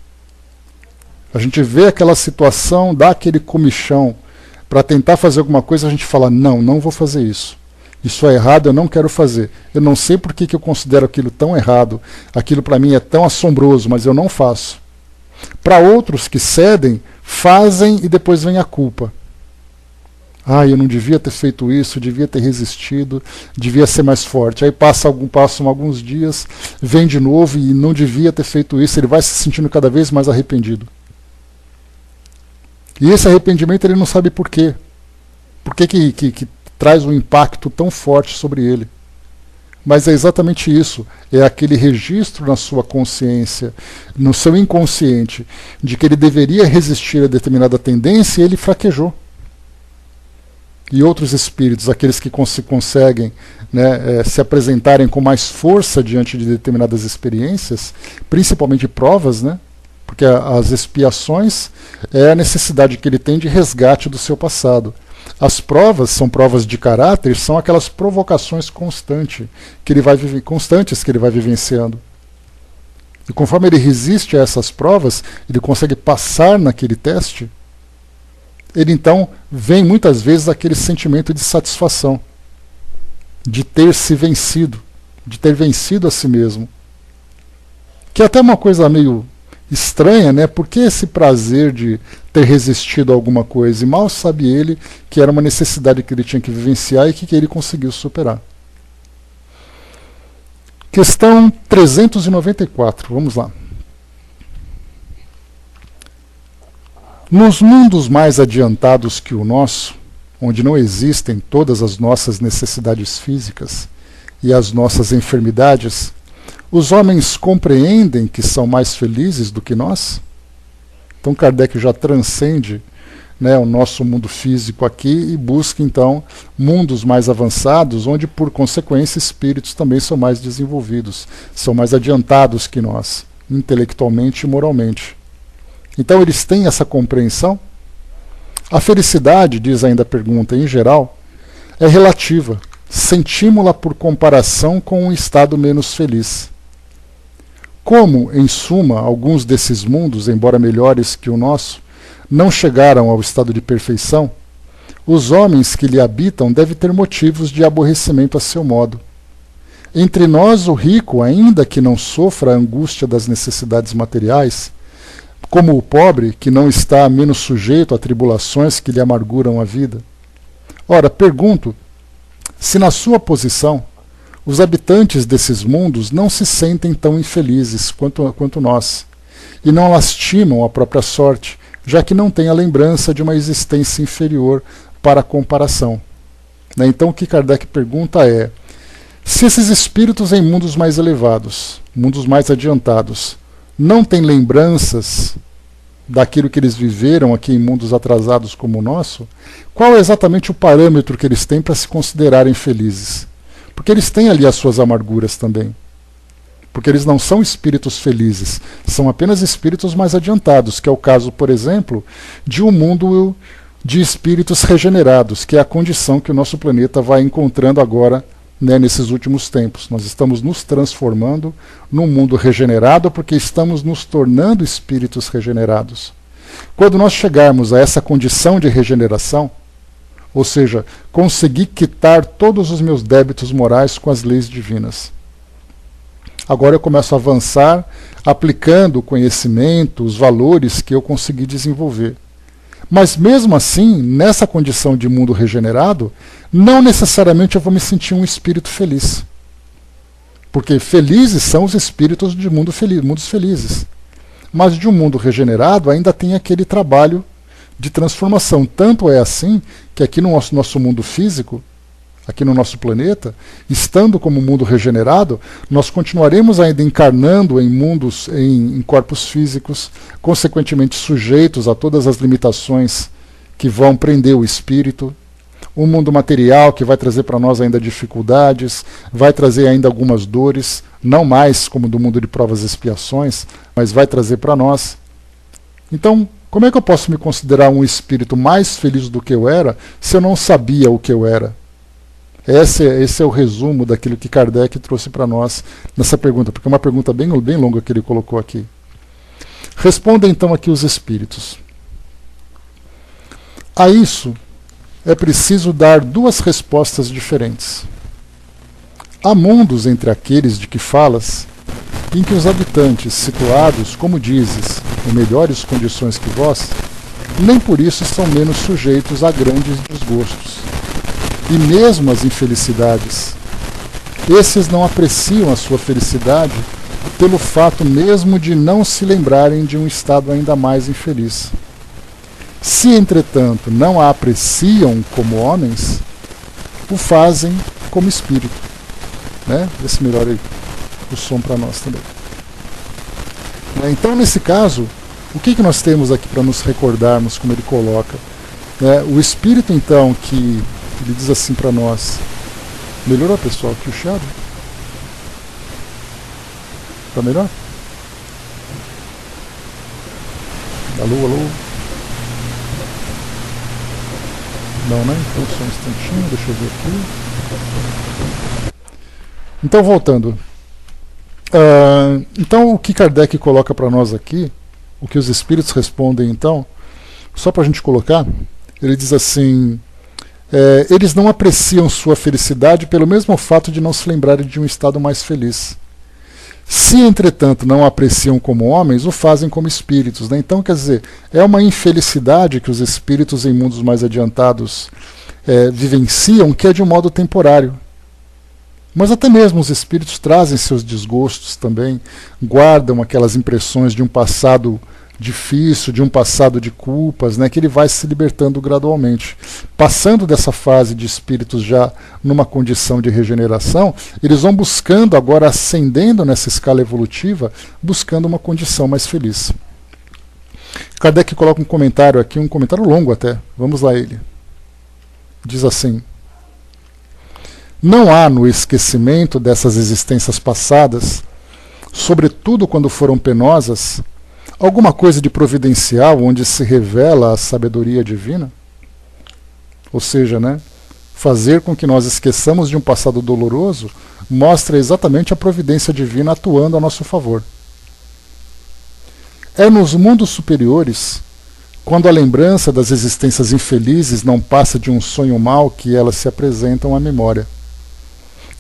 A gente vê aquela situação, dá aquele comichão para tentar fazer alguma coisa, a gente fala, não vou fazer isso. Isso é errado, eu não quero fazer. Eu não sei por que eu considero aquilo tão errado. Aquilo para mim é tão assombroso, mas eu não faço. Para outros que cedem, fazem e depois vem a culpa. Eu não devia ter feito isso, devia ter resistido, devia ser mais forte. Aí passam alguns dias, vem de novo e não devia ter feito isso, ele vai se sentindo cada vez mais arrependido. E esse arrependimento ele não sabe por quê. Por que traz um impacto tão forte sobre ele. Mas é exatamente isso, é aquele registro na sua consciência, no seu inconsciente, de que ele deveria resistir a determinada tendência e ele fraquejou. E outros espíritos, aqueles que conseguem se apresentarem com mais força diante de determinadas experiências, principalmente provas, porque as expiações é a necessidade que ele tem de resgate do seu passado. As provas são provas de caráter, são aquelas provocações constantes que ele vai vivenciando. E conforme ele resiste a essas provas, ele consegue passar naquele teste, ele então vem muitas vezes aquele sentimento de satisfação, de ter se vencido, de ter vencido a si mesmo. Que é até uma coisa meio estranha, Por que esse prazer de ter resistido a alguma coisa? E mal sabe ele que era uma necessidade que ele tinha que vivenciar e que ele conseguiu superar. Questão 394, vamos lá. Nos mundos mais adiantados que o nosso, onde não existem todas as nossas necessidades físicas e as nossas enfermidades, os homens compreendem que são mais felizes do que nós? Então Kardec já transcende o nosso mundo físico aqui e busca então mundos mais avançados, onde por consequência espíritos também são mais desenvolvidos, são mais adiantados que nós, intelectualmente e moralmente. Então eles têm essa compreensão? A felicidade, diz ainda a pergunta, em geral, é relativa. Sentimos-la por comparação com um estado menos feliz. Como, em suma, alguns desses mundos, embora melhores que o nosso, não chegaram ao estado de perfeição, os homens que lhe habitam devem ter motivos de aborrecimento a seu modo. Entre nós, o rico, ainda que não sofra a angústia das necessidades materiais, como o pobre, que não está menos sujeito a tribulações que lhe amarguram a vida. Ora, pergunto, se na sua posição, os habitantes desses mundos não se sentem tão infelizes quanto nós, e não lastimam a própria sorte, já que não têm a lembrança de uma existência inferior para a comparação. Então o que Kardec pergunta é, se esses espíritos em mundos mais elevados, mundos mais adiantados, não têm lembranças daquilo que eles viveram aqui em mundos atrasados como o nosso, qual é exatamente o parâmetro que eles têm para se considerarem felizes? Porque eles têm ali as suas amarguras também. Porque eles não são espíritos felizes, são apenas espíritos mais adiantados, que é o caso, por exemplo, de um mundo de espíritos regenerados, que é a condição que o nosso planeta vai encontrando agora, nesses últimos tempos. Nós estamos nos transformando num mundo regenerado porque estamos nos tornando espíritos regenerados. Quando nós chegarmos a essa condição de regeneração, ou seja, conseguir quitar todos os meus débitos morais com as leis divinas, agora eu começo a avançar aplicando o conhecimento, os valores que eu consegui desenvolver. Mas mesmo assim, nessa condição de mundo regenerado, não necessariamente eu vou me sentir um espírito feliz. Porque felizes são os espíritos de mundos felizes. Mas de um mundo regenerado ainda tem aquele trabalho de transformação. Tanto é assim que aqui no nosso mundo físico, aqui no nosso planeta, estando como mundo regenerado, nós continuaremos ainda encarnando em mundos, em corpos físicos, consequentemente sujeitos a todas as limitações que vão prender o espírito. Um mundo material que vai trazer para nós ainda dificuldades, vai trazer ainda algumas dores, não mais como do mundo de provas e expiações, mas vai trazer para nós. Então, como é que eu posso me considerar um espírito mais feliz do que eu era se eu não sabia o que eu era? Esse é o resumo daquilo que Kardec trouxe para nós nessa pergunta, porque é uma pergunta bem longa que ele colocou aqui. Respondem então aqui os espíritos. A isso é preciso dar duas respostas diferentes. Há mundos entre aqueles de que falas, em que os habitantes, situados, como dizes, em melhores condições que vós, nem por isso são menos sujeitos a grandes desgostos. E mesmo as infelicidades, esses não apreciam a sua felicidade pelo fato mesmo de não se lembrarem de um estado ainda mais infeliz. Se, entretanto, não a apreciam como homens, o fazem como espírito. Né? Vê se melhora aí o som para nós também. Então, nesse caso, o que nós temos aqui para nos recordarmos, como ele coloca? O espírito, então, que ele diz assim para nós. Melhorou, pessoal, aqui o chiado? Está melhor? Alô, alô? Não, né? Então só um instantinho, deixa eu ver aqui. Então, voltando. Então, o que Kardec coloca para nós aqui, o que os espíritos respondem, então, só para a gente colocar, ele diz assim, eles não apreciam sua felicidade pelo mesmo fato de não se lembrarem de um estado mais feliz. Se, entretanto, não apreciam como homens, o fazem como espíritos. Né? Então, quer dizer, é uma infelicidade que os espíritos em mundos mais adiantados vivenciam, que é de um modo temporário. Mas até mesmo os espíritos trazem seus desgostos também, guardam aquelas impressões de um passado difícil, de um passado de culpas, né, que ele vai se libertando gradualmente. Passando dessa fase de espíritos já numa condição de regeneração, eles vão buscando, agora ascendendo nessa escala evolutiva, buscando uma condição mais feliz. Kardec coloca um comentário aqui, um comentário longo até, vamos lá ele. Diz assim: não há no esquecimento dessas existências passadas, sobretudo quando foram penosas, alguma coisa de providencial onde se revela a sabedoria divina? Ou seja, né, fazer com que nós esqueçamos de um passado doloroso mostra exatamente a providência divina atuando a nosso favor. É nos mundos superiores, quando a lembrança das existências infelizes não passa de um sonho mau, que elas se apresentam à memória.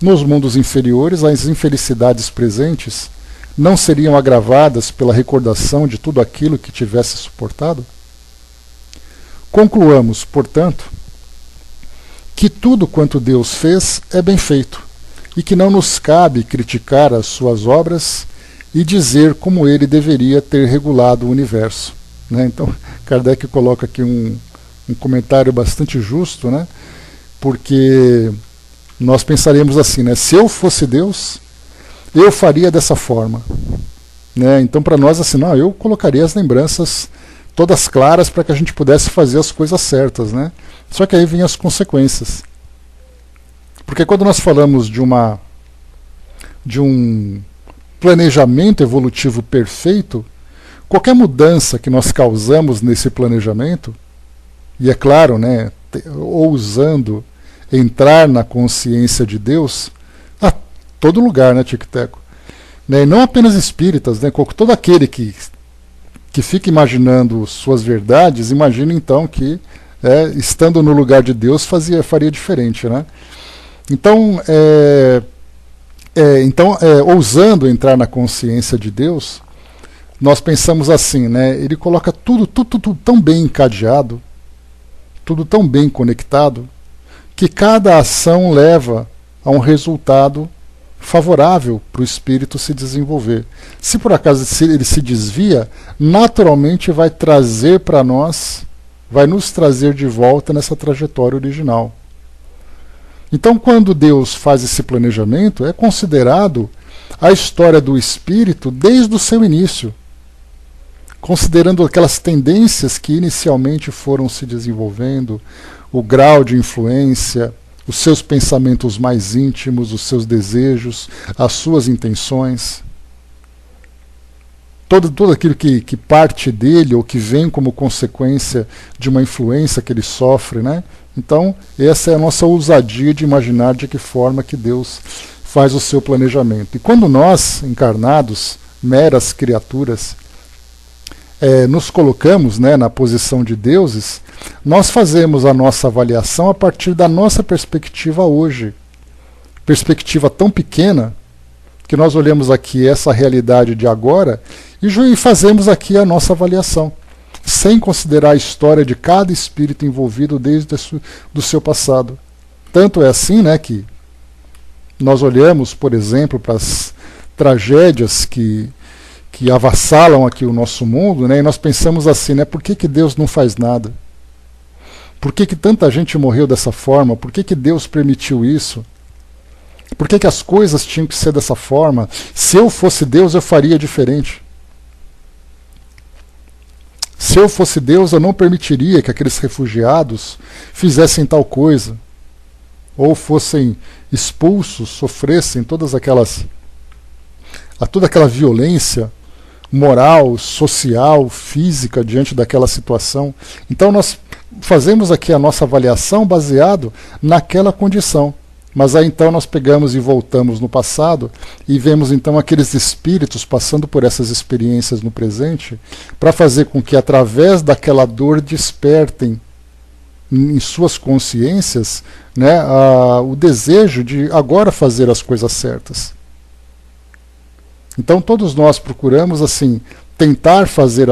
Nos mundos inferiores, as infelicidades presentes não seriam agravadas pela recordação de tudo aquilo que tivesse suportado? Concluamos, portanto, que tudo quanto Deus fez é bem feito, e que não nos cabe criticar as suas obras e dizer como ele deveria ter regulado o universo. Né? Então, Kardec coloca aqui um comentário bastante justo, né? Porque nós pensaremos assim, né? Se eu fosse Deus, eu faria dessa forma. Né? Então, para nós, assim, não, eu colocaria as lembranças todas claras para que a gente pudesse fazer as coisas certas. Né? Só que aí vêm as consequências. Porque quando nós falamos de um planejamento evolutivo perfeito, qualquer mudança que nós causamos nesse planejamento, e é claro, né, ousando entrar na consciência de Deus, a todo lugar, né, Tic-Teco? Né, e não apenas espíritas, né, todo aquele que fica imaginando suas verdades, imagina então que, estando no lugar de Deus, faria diferente. Né? Então, ousando entrar na consciência de Deus, nós pensamos assim, né, ele coloca tudo tão bem encadeado, tudo tão bem conectado, que cada ação leva a um resultado favorável para o espírito se desenvolver. Se por acaso ele se desvia, naturalmente vai trazer para nós, vai nos trazer de volta nessa trajetória original. Então, quando Deus faz esse planejamento, é considerado a história do espírito desde o seu início, considerando aquelas tendências que inicialmente foram se desenvolvendo, o grau de influência, os seus pensamentos mais íntimos, os seus desejos, as suas intenções. Tudo aquilo que parte dele ou que vem como consequência de uma influência que ele sofre. Né? Então, essa é a nossa ousadia de imaginar de que forma que Deus faz o seu planejamento. E quando nós, encarnados, meras criaturas, nos colocamos, né, na posição de deuses, nós fazemos a nossa avaliação a partir da nossa perspectiva hoje. Perspectiva tão pequena que nós olhamos aqui essa realidade de agora E fazemos aqui a nossa avaliação, sem considerar a história de cada espírito envolvido desde do seu passado. Tanto é assim, né, que nós olhamos, por exemplo, para as tragédias que avassalam aqui o nosso mundo, né, e nós pensamos assim, né, por que Deus não faz nada? Por que tanta gente morreu dessa forma? Por que Deus permitiu isso? Por que as coisas tinham que ser dessa forma? Se eu fosse Deus, eu faria diferente. Se eu fosse Deus, eu não permitiria que aqueles refugiados fizessem tal coisa, ou fossem expulsos, sofressem toda aquela violência moral, social, física diante daquela situação. Então nós fazemos aqui a nossa avaliação baseado naquela condição. Mas aí então nós pegamos e voltamos no passado e vemos então aqueles espíritos passando por essas experiências no presente para fazer com que através daquela dor despertem em suas consciências, né, o desejo de agora fazer as coisas certas. Então todos nós procuramos assim tentar fazer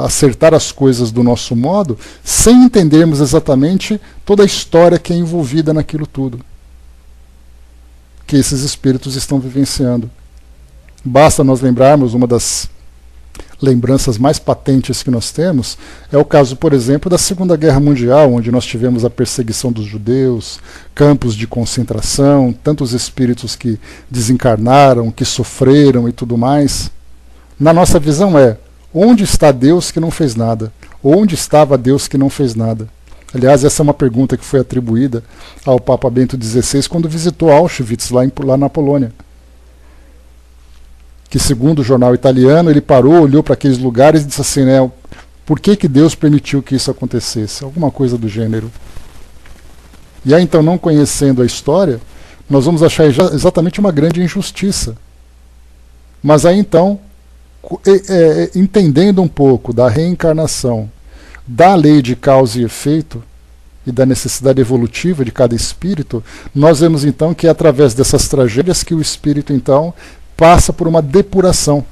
acertar as coisas do nosso modo, sem entendermos exatamente toda a história que é envolvida naquilo tudo, que esses espíritos estão vivenciando. Basta nós lembrarmos, uma das lembranças mais patentes que nós temos, é o caso, por exemplo, da Segunda Guerra Mundial, onde nós tivemos a perseguição dos judeus, campos de concentração, tantos espíritos que desencarnaram, que sofreram e tudo mais. Na nossa visão onde está Deus que não fez nada? Onde estava Deus que não fez nada? Aliás, essa é uma pergunta que foi atribuída ao Papa Bento XVI quando visitou Auschwitz, lá na Polônia. Que, segundo o jornal italiano, ele parou, olhou para aqueles lugares e disse assim, né, por que Deus permitiu que isso acontecesse? Alguma coisa do gênero. E aí, então, não conhecendo a história, nós vamos achar exatamente uma grande injustiça. Mas aí, então, entendendo um pouco da reencarnação, da lei de causa e efeito e da necessidade evolutiva de cada espírito, nós vemos então que é através dessas tragédias que o espírito então passa por uma depuração.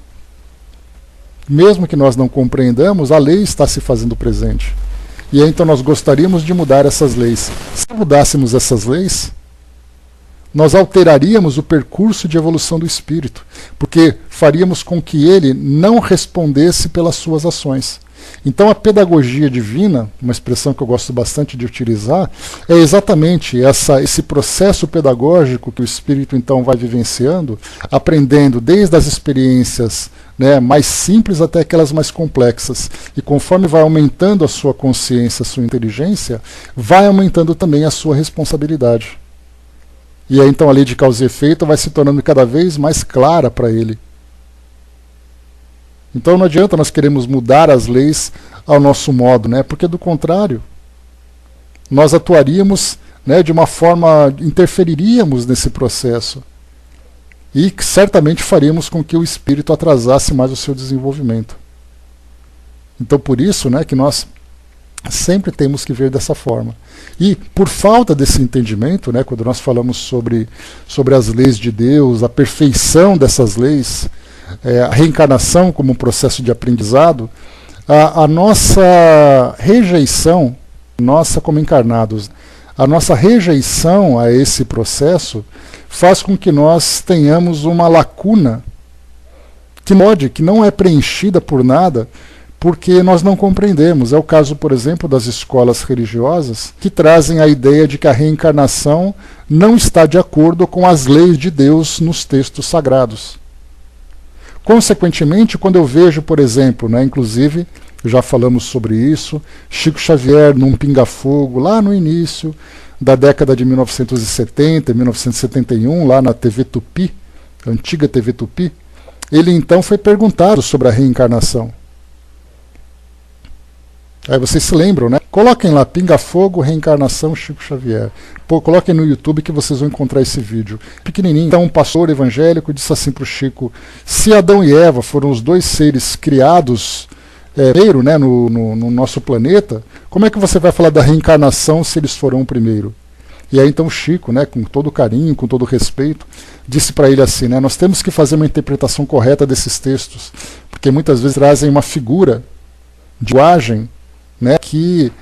Mesmo que nós não compreendamos, a lei está se fazendo presente. E aí então nós gostaríamos de mudar essas leis. Se mudássemos essas leis, nós alteraríamos o percurso de evolução do espírito, porque faríamos com que ele não respondesse pelas suas ações. Então a pedagogia divina, uma expressão que eu gosto bastante de utilizar, é exatamente esse processo pedagógico que o espírito então vai vivenciando, aprendendo desde as experiências, né, mais simples até aquelas mais complexas. E conforme vai aumentando a sua consciência, a sua inteligência, vai aumentando também a sua responsabilidade. E aí então a lei de causa e efeito vai se tornando cada vez mais clara para ele. Então não adianta nós queremos mudar as leis ao nosso modo, né? Porque do contrário, nós atuaríamos, né, de uma forma, interferiríamos nesse processo. E certamente faríamos com que o espírito atrasasse mais o seu desenvolvimento. Então por isso, né, que nós sempre temos que ver dessa forma. E por falta desse entendimento, né, quando nós falamos sobre as leis de Deus, a perfeição dessas leis, a reencarnação como um processo de aprendizado, a nossa rejeição, nossa como encarnados, a nossa rejeição a esse processo faz com que nós tenhamos uma lacuna que não é preenchida por nada, porque nós não compreendemos. É o caso, por exemplo, das escolas religiosas, que trazem a ideia de que a reencarnação não está de acordo com as leis de Deus nos textos sagrados. Consequentemente, quando eu vejo, por exemplo, né, inclusive, já falamos sobre isso, Chico Xavier num pinga-fogo, lá no início da década de 1970, 1971, lá na TV Tupi, a antiga TV Tupi, ele então foi perguntado sobre a reencarnação. Aí vocês se lembram, né? Coloquem lá, Pinga-Fogo, Reencarnação, Chico Xavier. Coloquem no YouTube que vocês vão encontrar esse vídeo. Pequenininho. Então um pastor evangélico disse assim para o Chico, se Adão e Eva foram os dois seres criados primeiro, né, no nosso planeta, como é que você vai falar da reencarnação se eles foram o primeiro? E aí então Chico, né, com todo carinho, com todo respeito, disse para ele assim, né, nós temos que fazer uma interpretação correta desses textos, porque muitas vezes trazem uma figura de linguagem, né, que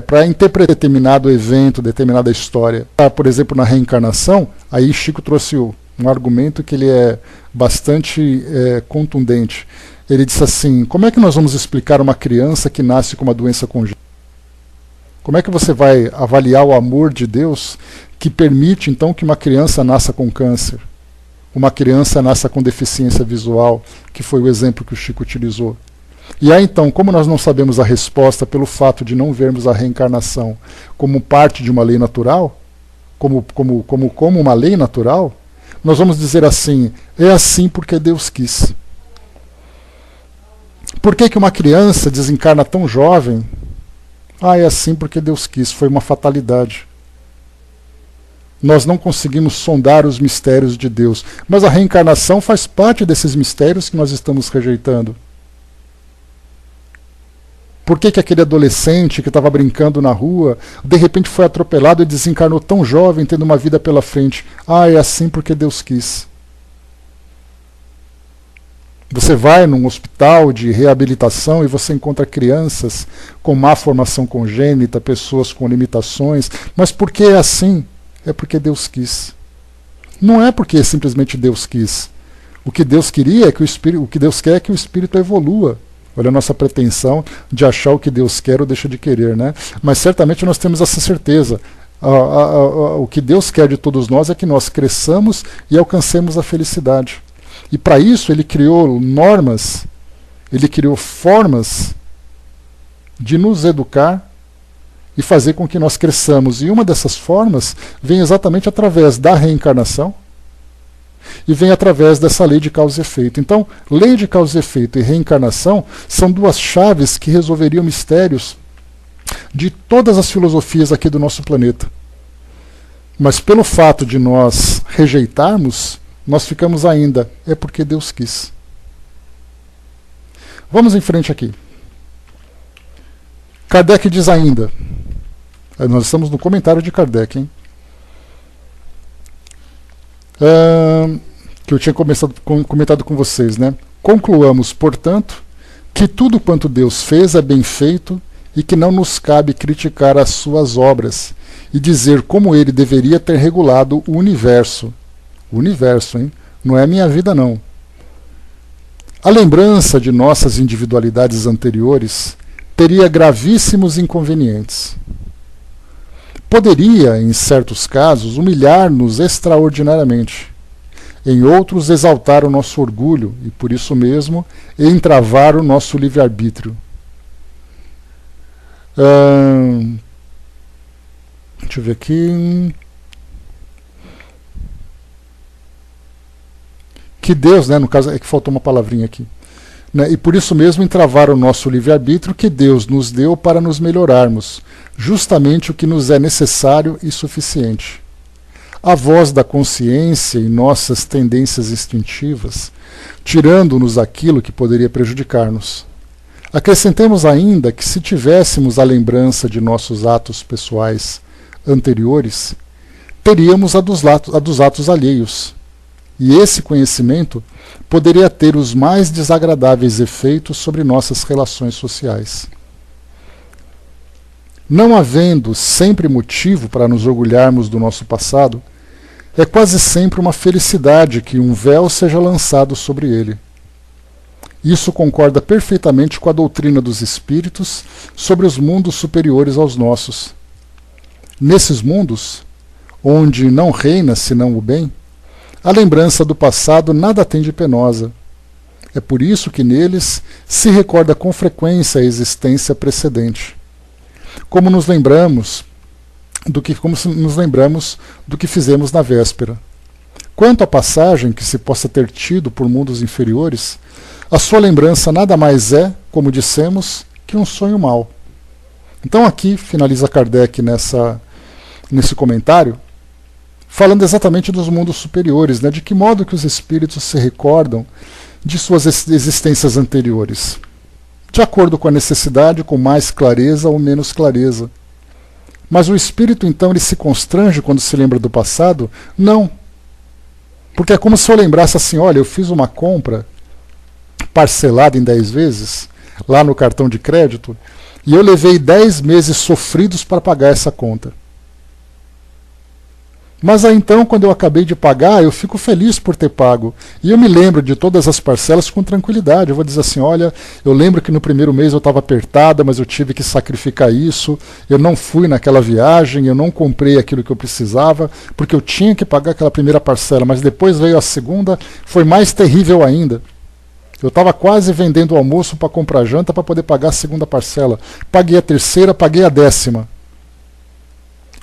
para interpretar determinado evento, determinada história. Por exemplo, na reencarnação, aí Chico trouxe um argumento que ele é bastante contundente. Ele disse assim, como é que nós vamos explicar uma criança que nasce com uma doença congênita? Como é que você vai avaliar o amor de Deus que permite então que uma criança nasça com câncer? Uma criança nasça com deficiência visual, que foi o exemplo que o Chico utilizou. E aí então, como nós não sabemos a resposta pelo fato de não vermos a reencarnação como parte de uma lei natural, como uma lei natural, nós vamos dizer assim, é assim porque Deus quis. Por que uma criança desencarna tão jovem? É assim porque Deus quis, foi uma fatalidade. Nós não conseguimos sondar os mistérios de Deus, mas a reencarnação faz parte desses mistérios que nós estamos rejeitando. Por que aquele adolescente que estava brincando na rua, de repente foi atropelado e desencarnou tão jovem, tendo uma vida pela frente? É assim porque Deus quis. Você vai num hospital de reabilitação e você encontra crianças com má formação congênita, pessoas com limitações. Mas por que é assim? É porque Deus quis. Não é porque simplesmente Deus quis. O que Deus queria é que o que Deus quer é que o espírito evolua. Olha a nossa pretensão de achar o que Deus quer ou deixa de querer, né? Mas certamente nós temos essa certeza. O que Deus quer de todos nós é que nós cresçamos e alcancemos a felicidade. E para isso ele criou normas, ele criou formas de nos educar e fazer com que nós cresçamos. E uma dessas formas vem exatamente através da reencarnação e vem através dessa lei de causa e efeito. Então, lei de causa e efeito e reencarnação são duas chaves que resolveriam mistérios de todas as filosofias aqui do nosso planeta. Mas pelo fato de nós rejeitarmos, nós ficamos ainda, é porque Deus quis. Vamos em frente aqui. Kardec diz ainda, nós estamos no comentário de Kardec, hein? Que eu tinha comentado com vocês, né? Concluamos, portanto, que tudo quanto Deus fez é bem feito e que não nos cabe criticar as suas obras e dizer como ele deveria ter regulado o universo. O universo, hein? Não é a minha vida, não. A lembrança de nossas individualidades anteriores teria gravíssimos inconvenientes. Poderia, em certos casos, humilhar-nos extraordinariamente. Em outros, exaltar o nosso orgulho e, por isso mesmo, entravar o nosso livre-arbítrio. Deixa eu ver aqui. Que Deus, né, no caso é que faltou uma palavrinha aqui, né, e por isso mesmo entravar o nosso livre-arbítrio que Deus nos deu para nos melhorarmos, justamente o que nos é necessário e suficiente. A voz da consciência e nossas tendências instintivas, tirando-nos aquilo que poderia prejudicar-nos. Acrescentemos ainda que se tivéssemos a lembrança de nossos atos pessoais anteriores, teríamos a dos atos alheios. E esse conhecimento poderia ter os mais desagradáveis efeitos sobre nossas relações sociais. Não havendo sempre motivo para nos orgulharmos do nosso passado, é quase sempre uma felicidade que um véu seja lançado sobre ele. Isso concorda perfeitamente com a doutrina dos espíritos sobre os mundos superiores aos nossos. Nesses mundos, onde não reina senão o bem, a lembrança do passado nada tem de penosa. É por isso que neles se recorda com frequência a existência precedente. Como nos lembramos do que fizemos na véspera. Quanto à passagem que se possa ter tido por mundos inferiores, a sua lembrança nada mais é, como dissemos, que um sonho mau. Então aqui finaliza Kardec nesse comentário, falando exatamente dos mundos superiores, né? De que modo que os espíritos se recordam de suas existências anteriores, de acordo com a necessidade, com mais clareza ou menos clareza. Mas o espírito, então, ele se constrange quando se lembra do passado? Não. Porque é como se eu lembrasse assim, olha, eu fiz uma compra parcelada em 10 vezes, lá no cartão de crédito, e eu levei 10 meses sofridos para pagar essa conta. Mas aí então, quando eu acabei de pagar, eu fico feliz por ter pago. E eu me lembro de todas as parcelas com tranquilidade. Eu vou dizer assim, olha, eu lembro que no primeiro mês eu estava apertada, mas eu tive que sacrificar isso. Eu não fui naquela viagem, eu não comprei aquilo que eu precisava, porque eu tinha que pagar aquela primeira parcela. Mas depois veio a segunda, foi mais terrível ainda. Eu estava quase vendendo o almoço para comprar janta para poder pagar a segunda parcela. Paguei a terceira, paguei a 10ª.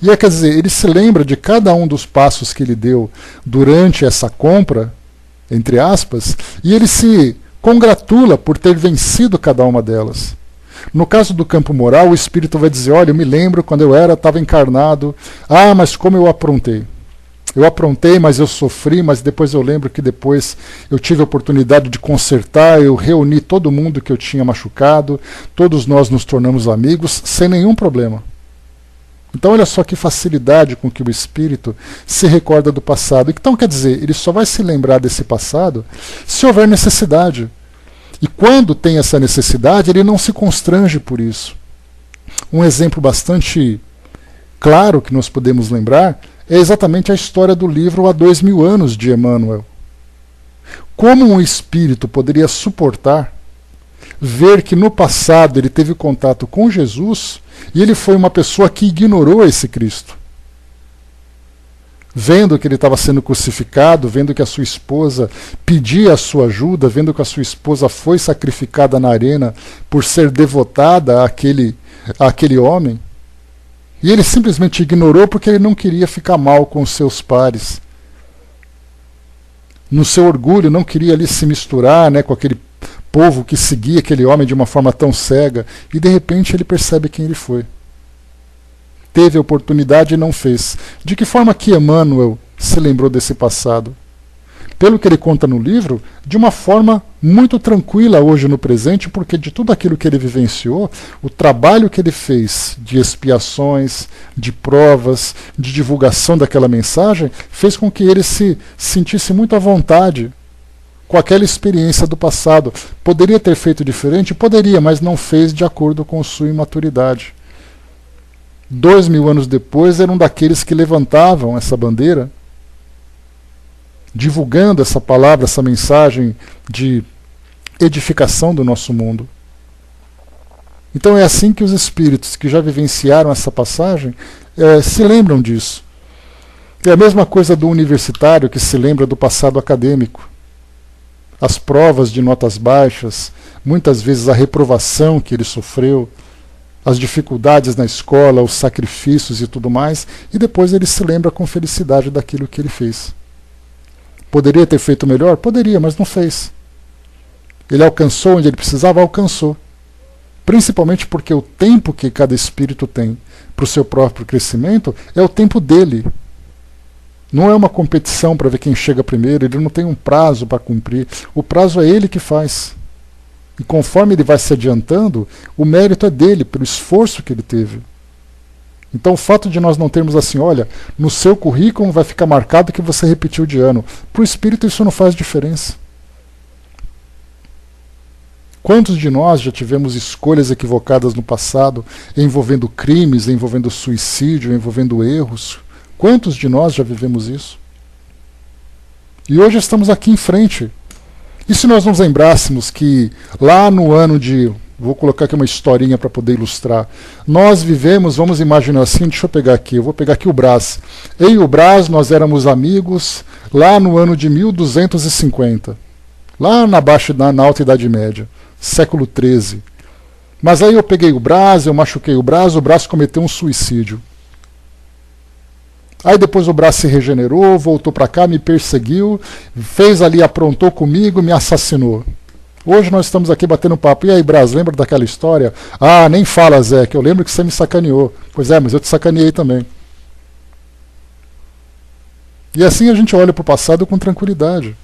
E quer dizer, ele se lembra de cada um dos passos que ele deu durante essa compra, entre aspas, e ele se congratula por ter vencido cada uma delas. No caso do campo moral, o espírito vai dizer, olha, eu me lembro quando eu estava encarnado, mas como eu aprontei. Eu aprontei, mas eu sofri, mas depois eu lembro que depois eu tive a oportunidade de consertar, eu reuni todo mundo que eu tinha machucado, todos nós nos tornamos amigos, sem nenhum problema. Então olha só que facilidade com que o espírito se recorda do passado. Então quer dizer, ele só vai se lembrar desse passado se houver necessidade. E quando tem essa necessidade, ele não se constrange por isso. Um exemplo bastante claro que nós podemos lembrar é exatamente a história do livro Há 2000 anos de Emmanuel. Como um espírito poderia suportar ver que no passado ele teve contato com Jesus e ele foi uma pessoa que ignorou esse Cristo? Vendo que ele estava sendo crucificado, vendo que a sua esposa pedia a sua ajuda, vendo que a sua esposa foi sacrificada na arena por ser devotada àquele homem, e ele simplesmente ignorou porque ele não queria ficar mal com os seus pares. No seu orgulho, não queria ali se misturar, né, com aquele povo que seguia aquele homem de uma forma tão cega, e de repente ele percebe quem ele foi. Teve a oportunidade e não fez. De que forma que Emmanuel se lembrou desse passado? Pelo que ele conta no livro, de uma forma muito tranquila hoje no presente, porque de tudo aquilo que ele vivenciou, o trabalho que ele fez de expiações, de provas, de divulgação daquela mensagem, fez com que ele se sentisse muito à vontade com aquela experiência do passado. Poderia ter feito diferente? Poderia, mas não fez de acordo com sua imaturidade. 2000 anos depois, era um daqueles que levantavam essa bandeira, divulgando essa palavra, essa mensagem de edificação do nosso mundo. Então é assim que os espíritos que já vivenciaram essa passagem se lembram disso. É a mesma coisa do universitário que se lembra do passado acadêmico. As provas de notas baixas, muitas vezes a reprovação que ele sofreu, as dificuldades na escola, os sacrifícios e tudo mais, e depois ele se lembra com felicidade daquilo que ele fez. Poderia ter feito melhor? Poderia, mas não fez. Ele alcançou onde ele precisava? Alcançou. Principalmente porque o tempo que cada espírito tem para o seu próprio crescimento é o tempo dele. Não é uma competição para ver quem chega primeiro, ele não tem um prazo para cumprir. O prazo é ele que faz. E conforme ele vai se adiantando, o mérito é dele, pelo esforço que ele teve. Então o fato de nós não termos assim, olha, no seu currículo vai ficar marcado que você repetiu de ano. Para o espírito isso não faz diferença. Quantos de nós já tivemos escolhas equivocadas no passado, envolvendo crimes, envolvendo suicídio, envolvendo erros? Quantos de nós já vivemos isso? E hoje estamos aqui em frente. E se nós nos lembrássemos que lá no ano de... Vou colocar aqui uma historinha para poder ilustrar. Nós vivemos, vamos imaginar assim, deixa eu pegar aqui, eu vou pegar aqui o Brás. Eu e o Brás, nós éramos amigos lá no ano de 1250. Lá na Alta Idade Média, século XIII. Mas aí eu peguei o Brás, eu machuquei o Brás cometeu um suicídio. Aí depois o Brás se regenerou, voltou para cá, me perseguiu, fez ali, aprontou comigo, me assassinou. Hoje nós estamos aqui batendo papo. E aí, Brás, lembra daquela história? Ah, nem fala, Zé, que eu lembro que você me sacaneou. Pois é, mas eu te sacaneei também. E assim a gente olha para o passado com tranquilidade.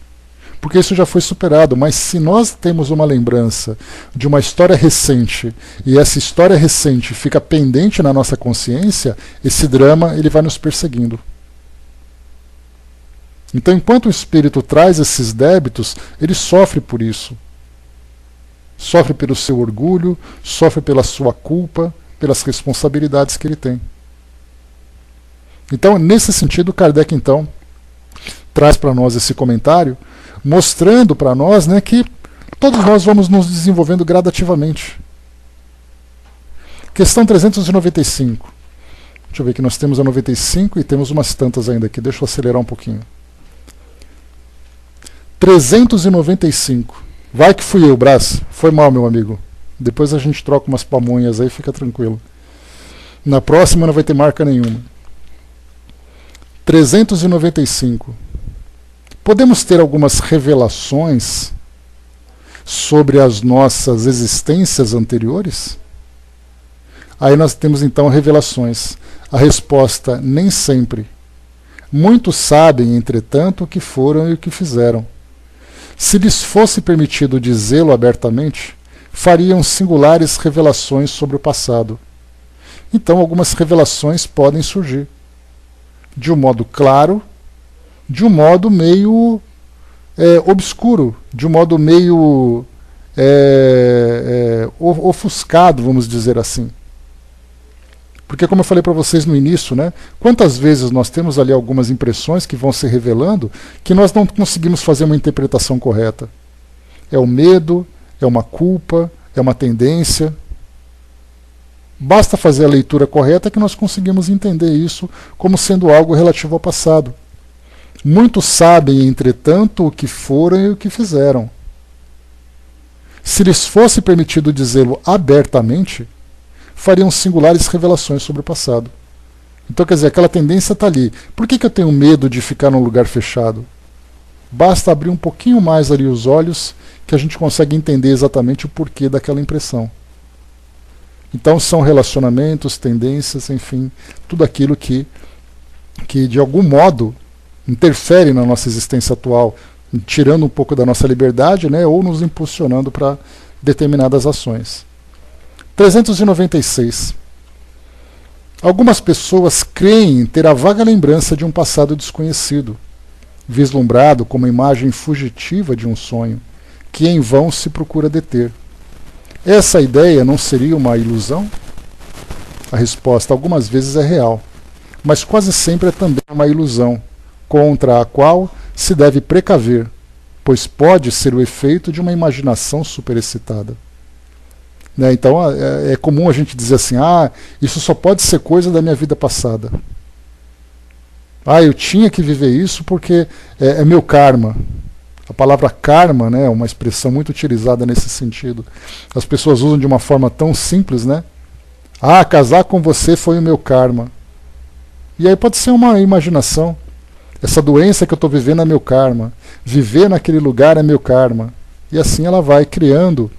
porque isso já foi superado. Mas se nós temos uma lembrança de uma história recente, e essa história recente fica pendente na nossa consciência, esse drama ele vai nos perseguindo. Então, enquanto o espírito traz esses débitos, ele sofre por isso. Sofre pelo seu orgulho, sofre pela sua culpa, pelas responsabilidades que ele tem. Então, nesse sentido, Kardec, então, traz para nós esse comentário, mostrando para nós, né, que todos nós vamos nos desenvolvendo gradativamente. Questão 395. Deixa eu ver que nós temos a 95 e temos umas tantas ainda aqui. Deixa eu acelerar um pouquinho. 395. Vai que fui eu, Brás. Foi mal, meu amigo. Depois a gente troca umas pamonhas aí, fica tranquilo. Na próxima não vai ter marca nenhuma. 395. Podemos ter algumas revelações sobre as nossas existências anteriores? Aí nós temos então revelações. A resposta, nem sempre. Muitos sabem, entretanto, o que foram e o que fizeram. Se lhes fosse permitido dizê-lo abertamente, fariam singulares revelações sobre o passado. Então algumas revelações podem surgir. De um modo claro, de um modo meio obscuro, de um modo meio ofuscado, vamos dizer assim. Porque, como eu falei para vocês no início, né, quantas vezes nós temos ali algumas impressões que vão se revelando que nós não conseguimos fazer uma interpretação correta. É o medo, é uma culpa, é uma tendência. Basta fazer a leitura correta que nós conseguimos entender isso como sendo algo relativo ao passado. Muitos sabem, entretanto, o que foram e o que fizeram. Se lhes fosse permitido dizê-lo abertamente, fariam singulares revelações sobre o passado. Então, quer dizer, aquela tendência está ali. Por que eu tenho medo de ficar num lugar fechado? Basta abrir um pouquinho mais ali os olhos que a gente consegue entender exatamente o porquê daquela impressão. Então são relacionamentos, tendências, enfim, tudo aquilo que de algum modo interfere na nossa existência atual, tirando um pouco da nossa liberdade, né, ou nos impulsionando para determinadas ações. 396. Algumas pessoas creem ter a vaga lembrança de um passado desconhecido, vislumbrado como imagem fugitiva de um sonho, que em vão se procura deter. Essa ideia não seria uma ilusão? A resposta algumas vezes é real, mas quase sempre é também uma ilusão, contra a qual se deve precaver, pois pode ser o efeito de uma imaginação superexcitada. Né? Então é comum a gente dizer assim, isso só pode ser coisa da minha vida passada. Eu tinha que viver isso porque é meu karma. A palavra karma, né, é uma expressão muito utilizada nesse sentido. As pessoas usam de uma forma tão simples, né? Casar com você foi o meu karma. E aí pode ser uma imaginação. Essa doença que eu estou vivendo é meu karma. Viver naquele lugar é meu karma. E assim ela vai criando,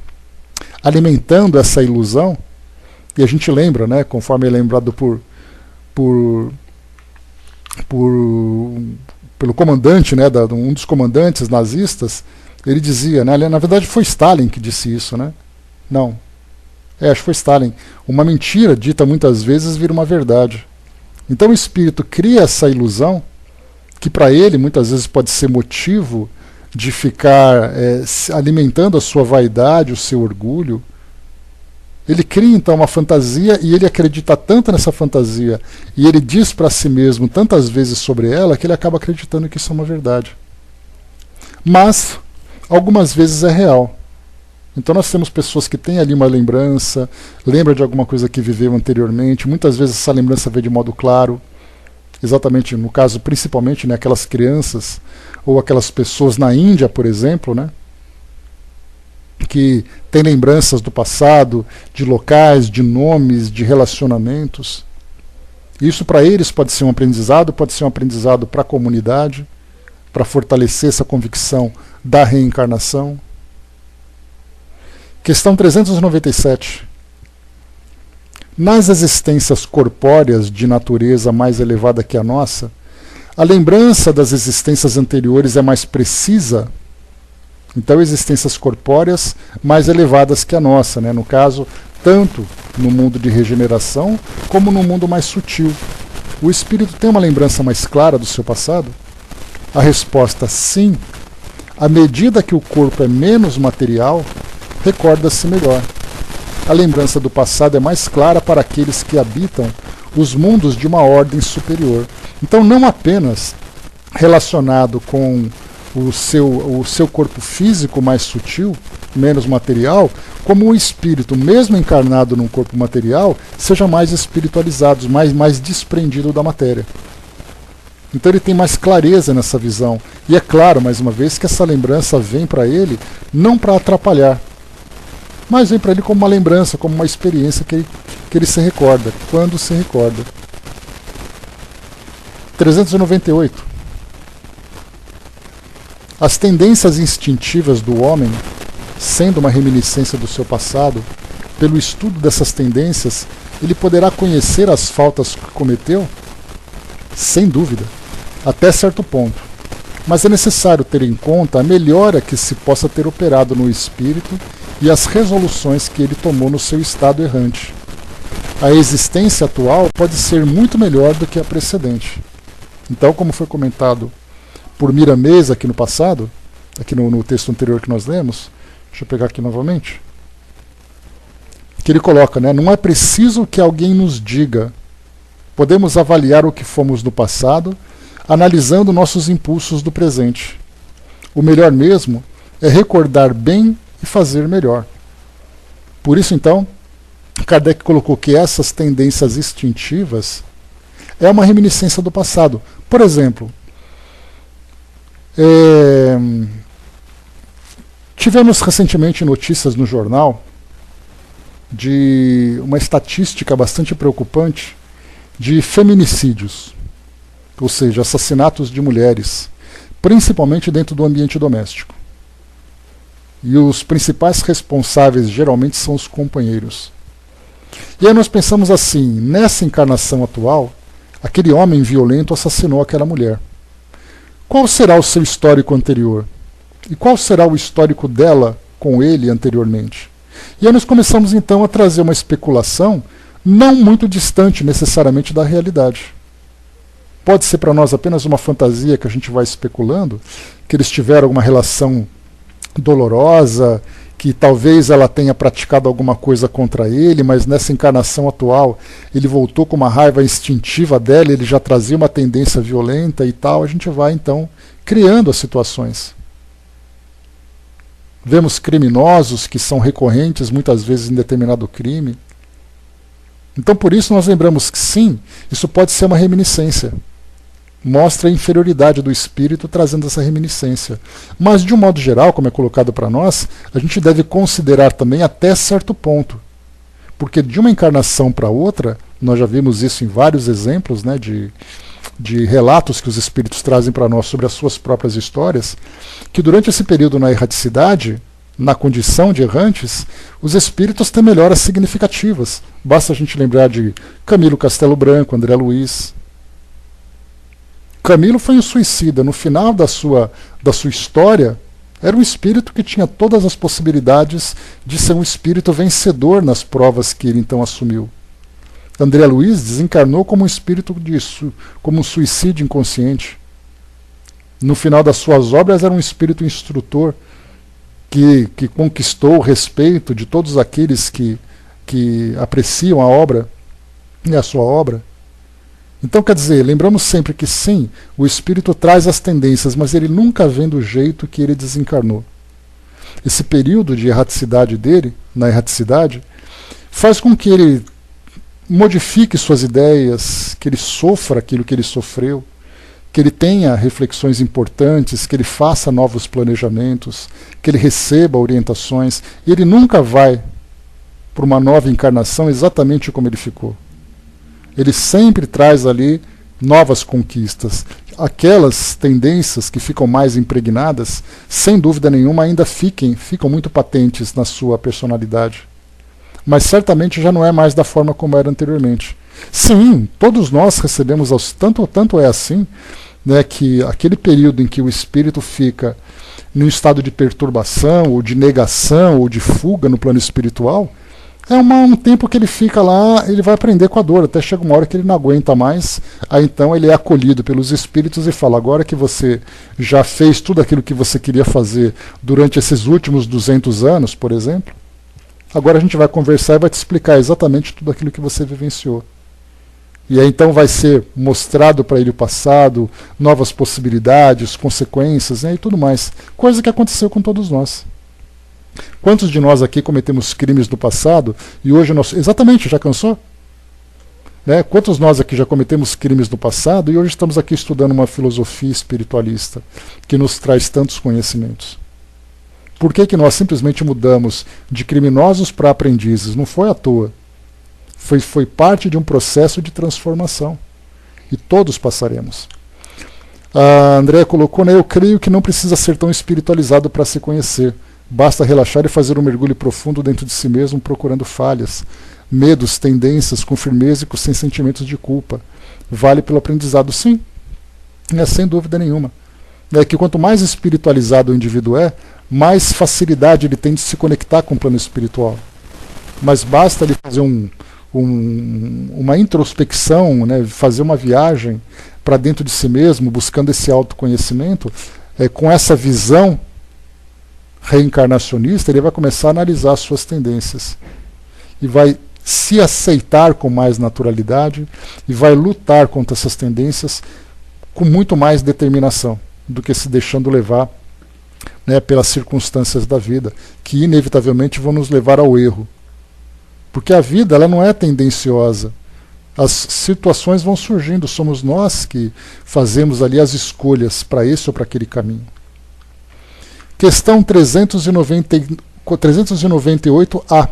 alimentando essa ilusão. E a gente lembra, né, conforme é lembrado pelo comandante, né, um dos comandantes nazistas, ele dizia, né, na verdade foi Stalin que disse isso, né? Não. Acho que foi Stalin. Uma mentira dita muitas vezes vira uma verdade. Então o espírito cria essa ilusão, que para ele muitas vezes pode ser motivo de ficar alimentando a sua vaidade, o seu orgulho. Ele cria então uma fantasia e ele acredita tanto nessa fantasia e ele diz para si mesmo tantas vezes sobre ela que ele acaba acreditando que isso é uma verdade. Mas algumas vezes é real. Então nós temos pessoas que têm ali uma lembrança, lembra de alguma coisa que viveu anteriormente, muitas vezes essa lembrança vem de modo claro, exatamente no caso principalmente, né, aquelas crianças ou aquelas pessoas na Índia, por exemplo, né, que têm lembranças do passado, de locais, de nomes, de relacionamentos. Isso para eles pode ser um aprendizado para a comunidade, para fortalecer essa convicção da reencarnação. Questão 397. Nas existências corpóreas de natureza mais elevada que a nossa, a lembrança das existências anteriores é mais precisa Então, existências corpóreas mais elevadas que a nossa, né? No caso, tanto no mundo de regeneração, como no mundo mais sutil. O espírito tem uma lembrança mais clara do seu passado? A resposta sim. À medida que o corpo é menos material, recorda-se melhor. A lembrança do passado é mais clara para aqueles que habitam os mundos de uma ordem superior. Então, não apenas relacionado com o seu corpo físico mais sutil, menos material, como o espírito, mesmo encarnado num corpo material, seja mais espiritualizado, mais desprendido da matéria. Então ele tem mais clareza nessa visão. E é claro, mais uma vez, que essa lembrança vem para ele não para atrapalhar, mas vem para ele como uma lembrança, como uma experiência que ele se recorda, quando se recorda. 398. As tendências instintivas do homem, sendo uma reminiscência do seu passado, pelo estudo dessas tendências, ele poderá conhecer as faltas que cometeu? Sem dúvida, até certo ponto. Mas é necessário ter em conta a melhora que se possa ter operado no espírito e as resoluções que ele tomou no seu estado errante. A existência atual pode ser muito melhor do que a precedente. Então, como foi comentado por Miramês aqui no passado, aqui no texto anterior que nós lemos, deixa eu pegar aqui novamente, que ele coloca, né, não é preciso que alguém nos diga, podemos avaliar o que fomos no passado, analisando nossos impulsos do presente. O melhor mesmo é recordar bem e fazer melhor. Por isso, então, Kardec colocou que essas tendências instintivas é uma reminiscência do passado. Por exemplo, tivemos recentemente notícias no jornal de uma estatística bastante preocupante de feminicídios, ou seja, assassinatos de mulheres, principalmente dentro do ambiente doméstico. E os principais responsáveis geralmente são os companheiros. E aí nós pensamos assim, nessa encarnação atual, aquele homem violento assassinou aquela mulher. Qual será o seu histórico anterior? E qual será o histórico dela com ele anteriormente? E aí nós começamos então a trazer uma especulação não muito distante necessariamente da realidade. Pode ser para nós apenas uma fantasia que a gente vai especulando, que eles tiveram alguma relação dolorosa, que talvez ela tenha praticado alguma coisa contra ele, mas nessa encarnação atual ele voltou com uma raiva instintiva dela, ele já trazia uma tendência violenta e tal. A gente vai então criando as situações. Vemos criminosos que são recorrentes muitas vezes em determinado crime. Então por isso nós lembramos que sim, isso pode ser uma reminiscência. Mostra a inferioridade do espírito trazendo essa reminiscência. Mas, de um modo geral, como é colocado para nós, a gente deve considerar também até certo ponto. Porque de uma encarnação para outra, nós já vimos isso em vários exemplos, né, de relatos que os espíritos trazem para nós sobre as suas próprias histórias, que durante esse período na erraticidade, na condição de errantes, os espíritos têm melhoras significativas. Basta a gente lembrar de Camilo Castelo Branco, André Luiz. Camilo foi um suicida. No final da sua história, era um espírito que tinha todas as possibilidades de ser um espírito vencedor nas provas que ele então assumiu. André Luiz desencarnou como um espírito como um suicídio inconsciente. No final das suas obras, era um espírito instrutor que conquistou o respeito de todos aqueles que apreciam a obra e a sua obra. Então, quer dizer, lembramos sempre que sim, o espírito traz as tendências, mas ele nunca vem do jeito que ele desencarnou. Esse período de erraticidade dele, na erraticidade, faz com que ele modifique suas ideias, que ele sofra aquilo que ele sofreu, que ele tenha reflexões importantes, que ele faça novos planejamentos, que ele receba orientações, e ele nunca vai para uma nova encarnação exatamente como ele ficou. Ele sempre traz ali novas conquistas. Aquelas tendências que ficam mais impregnadas, sem dúvida nenhuma, ainda ficam muito patentes na sua personalidade. Mas certamente já não é mais da forma como era anteriormente. Sim, todos nós recebemos, tanto é assim, né, que aquele período em que o espírito fica num estado de perturbação, ou de negação, ou de fuga no plano espiritual, é um tempo que ele fica lá, ele vai aprender com a dor, até chega uma hora que ele não aguenta mais, aí então ele é acolhido pelos espíritos e fala, agora que você já fez tudo aquilo que você queria fazer durante esses últimos 200 anos, por exemplo, agora a gente vai conversar e vai te explicar exatamente tudo aquilo que você vivenciou. E aí então vai ser mostrado para ele o passado, novas possibilidades, consequências, né, e tudo mais. Coisa que aconteceu com todos nós. Quantos de nós aqui cometemos crimes no passado e hoje nós... Exatamente, já cansou? Né? Quantos nós aqui já cometemos crimes no passado e hoje estamos aqui estudando uma filosofia espiritualista que nos traz tantos conhecimentos? Por que nós simplesmente mudamos de criminosos para aprendizes? Não foi à toa. Foi parte de um processo de transformação. E todos passaremos. A Andréa colocou, né, eu creio que não precisa ser tão espiritualizado para se conhecer. Basta relaxar e fazer um mergulho profundo dentro de si mesmo, procurando falhas, medos, tendências, com firmeza e sem sentimentos de culpa. Vale pelo aprendizado, sim. Sem dúvida nenhuma. É que quanto mais espiritualizado o indivíduo é, mais facilidade ele tem de se conectar com o plano espiritual. Mas basta ele fazer uma introspecção, né, fazer uma viagem para dentro de si mesmo, buscando esse autoconhecimento, com essa visão reencarnacionista, ele vai começar a analisar as suas tendências e vai se aceitar com mais naturalidade e vai lutar contra essas tendências com muito mais determinação do que se deixando levar, né, pelas circunstâncias da vida, que inevitavelmente vão nos levar ao erro. Porque a vida ela não é tendenciosa. As situações vão surgindo, somos nós que fazemos ali as escolhas para esse ou para aquele caminho. Questão 398A.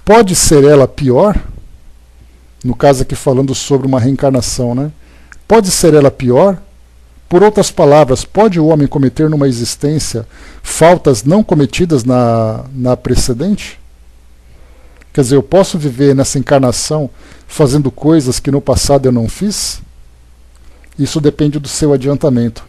Pode ser ela pior? No caso aqui falando sobre uma reencarnação, né? Pode ser ela pior? Por outras palavras, pode o homem cometer numa existência faltas não cometidas na precedente? Quer dizer, eu posso viver nessa encarnação fazendo coisas que no passado eu não fiz? Isso depende do seu adiantamento.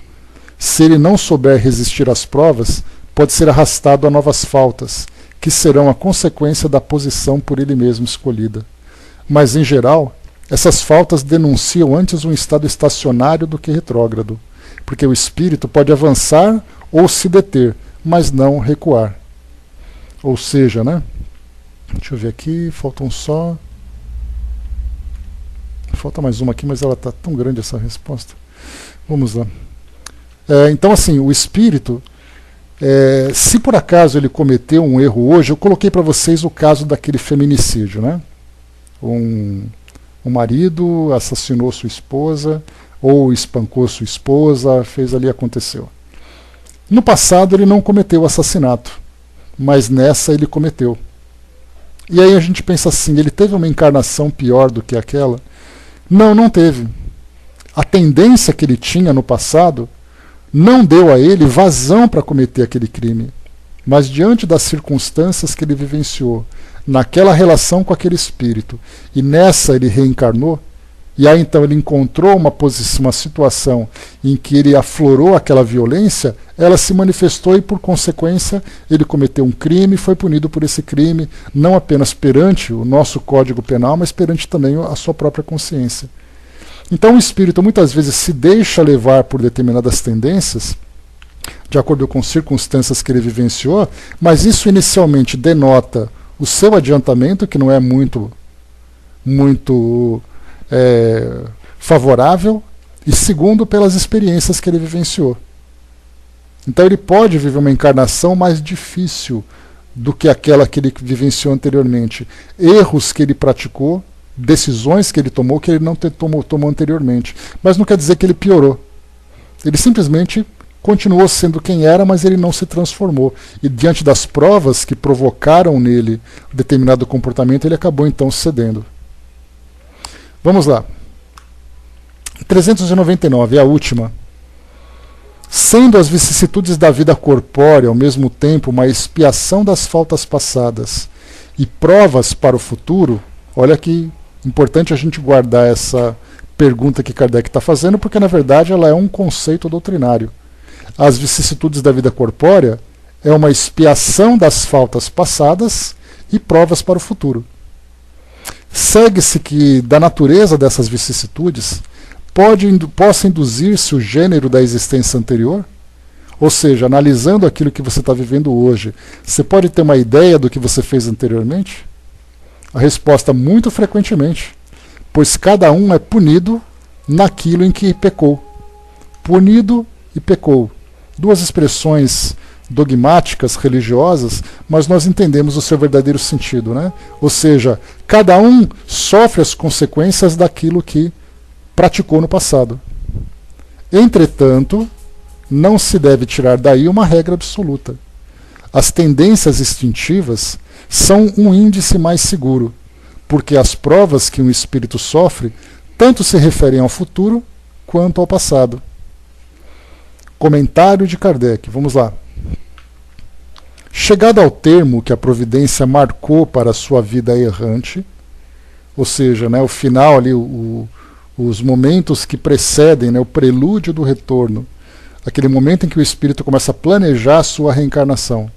Se ele não souber resistir às provas, pode ser arrastado a novas faltas, que serão a consequência da posição por ele mesmo escolhida. Mas, em geral, essas faltas denunciam antes um estado estacionário do que retrógrado, porque o espírito pode avançar ou se deter, mas não recuar. Ou seja, né? Deixa eu ver aqui, faltam só... Falta mais uma aqui, mas ela está tão grande essa resposta. Vamos lá. Então, assim, o espírito, se por acaso ele cometeu um erro hoje, eu coloquei para vocês o caso daquele feminicídio, né? Um marido assassinou sua esposa, ou espancou sua esposa, fez ali, aconteceu. No passado ele não cometeu assassinato, mas nessa ele cometeu. E aí a gente pensa assim, ele teve uma encarnação pior do que aquela? Não, não teve. A tendência que ele tinha no passado não deu a ele vazão para cometer aquele crime, mas diante das circunstâncias que ele vivenciou, naquela relação com aquele espírito, e nessa ele reencarnou, e aí então ele encontrou uma situação em que ele aflorou aquela violência, ela se manifestou e por consequência ele cometeu um crime e foi punido por esse crime, não apenas perante o nosso Código Penal, mas perante também a sua própria consciência. Então o espírito muitas vezes se deixa levar por determinadas tendências, de acordo com circunstâncias que ele vivenciou, mas isso inicialmente denota o seu adiantamento, que não é muito favorável, e segundo, pelas experiências que ele vivenciou. Então ele pode viver uma encarnação mais difícil do que aquela que ele vivenciou anteriormente. Erros que ele praticou, decisões que ele tomou que ele não tomou anteriormente. Mas não quer dizer que ele piorou. Ele simplesmente continuou sendo quem era, mas ele não se transformou. E diante das provas que provocaram nele determinado comportamento, ele acabou então cedendo. Vamos lá. 399, é a última. Sendo as vicissitudes da vida corpórea ao mesmo tempo uma expiação das faltas passadas e provas para o futuro, olha que importante a gente guardar essa pergunta que Kardec está fazendo, porque na verdade ela é um conceito doutrinário. As vicissitudes da vida corpórea é uma expiação das faltas passadas e provas para o futuro. Segue-se que da natureza dessas vicissitudes possa induzir-se o gênero da existência anterior? Ou seja, analisando aquilo que você está vivendo hoje, você pode ter uma ideia do que você fez anteriormente? A resposta, muito frequentemente, pois cada um é punido naquilo em que pecou. Punido e pecou. Duas expressões dogmáticas, religiosas, mas nós entendemos o seu verdadeiro sentido, né? Ou seja, cada um sofre as consequências daquilo que praticou no passado. Entretanto, não se deve tirar daí uma regra absoluta. As tendências instintivas são um índice mais seguro, porque as provas que um espírito sofre tanto se referem ao futuro quanto ao passado. Comentário de Kardec, vamos lá. Chegado ao termo que a providência marcou para a sua vida errante, ou seja, né, o final ali, os momentos que precedem, né, o prelúdio do retorno, aquele momento em que o espírito começa a planejar a sua reencarnação.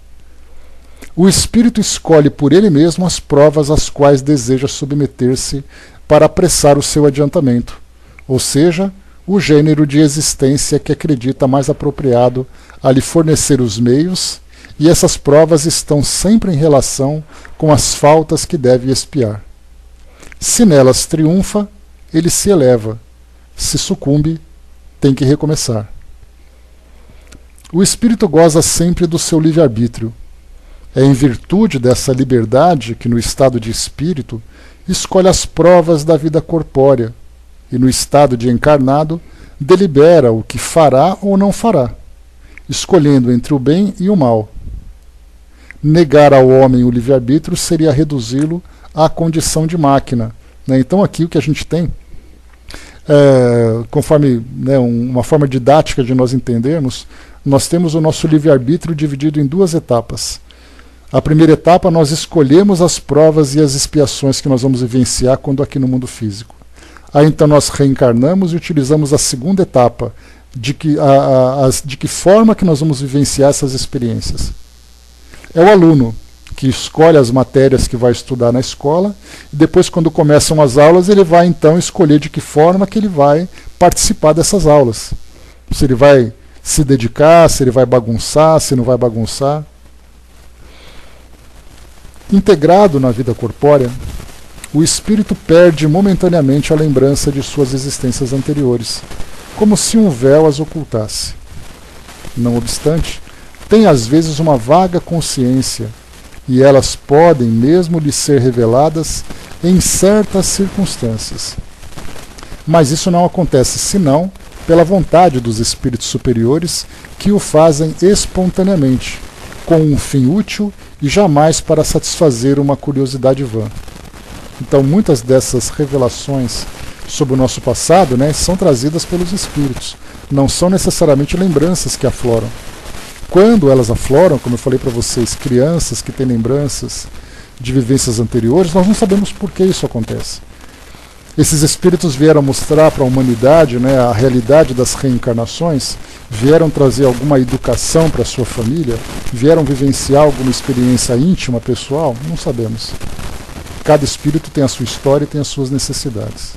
O espírito escolhe por ele mesmo as provas às quais deseja submeter-se para apressar o seu adiantamento, ou seja, o gênero de existência que acredita mais apropriado a lhe fornecer os meios, e essas provas estão sempre em relação com as faltas que deve expiar. Se nelas triunfa, ele se eleva. Se sucumbe, tem que recomeçar. O espírito goza sempre do seu livre-arbítrio. É em virtude dessa liberdade que, no estado de espírito, escolhe as provas da vida corpórea e, no estado de encarnado, delibera o que fará ou não fará, escolhendo entre o bem e o mal. Negar ao homem o livre-arbítrio seria reduzi-lo à condição de máquina. Né? Então, aqui o que a gente tem, conforme, né, uma forma didática de nós entendermos, nós temos o nosso livre-arbítrio dividido em duas etapas. A primeira etapa, nós escolhemos as provas e as expiações que nós vamos vivenciar quando aqui no mundo físico. Aí então nós reencarnamos e utilizamos a segunda etapa, de que forma que nós vamos vivenciar essas experiências. É o aluno que escolhe as matérias que vai estudar na escola, e depois, quando começam as aulas, ele vai então escolher de que forma que ele vai participar dessas aulas. Se ele vai se dedicar, se ele vai bagunçar, se não vai bagunçar. Integrado na vida corpórea, o espírito perde momentaneamente a lembrança de suas existências anteriores, como se um véu as ocultasse. Não obstante, tem às vezes uma vaga consciência, e elas podem mesmo lhe ser reveladas em certas circunstâncias. Mas isso não acontece senão pela vontade dos espíritos superiores, que o fazem espontaneamente, com um fim útil e jamais para satisfazer uma curiosidade vã. Então, muitas dessas revelações sobre o nosso passado, né, são trazidas pelos espíritos. Não são necessariamente lembranças que afloram. Quando elas afloram, como eu falei para vocês, crianças que têm lembranças de vivências anteriores, nós não sabemos por que isso acontece. Esses espíritos vieram mostrar para a humanidade, né, a realidade das reencarnações, vieram trazer alguma educação para a sua família, vieram vivenciar alguma experiência íntima, pessoal? Não sabemos. Cada espírito tem a sua história e tem as suas necessidades.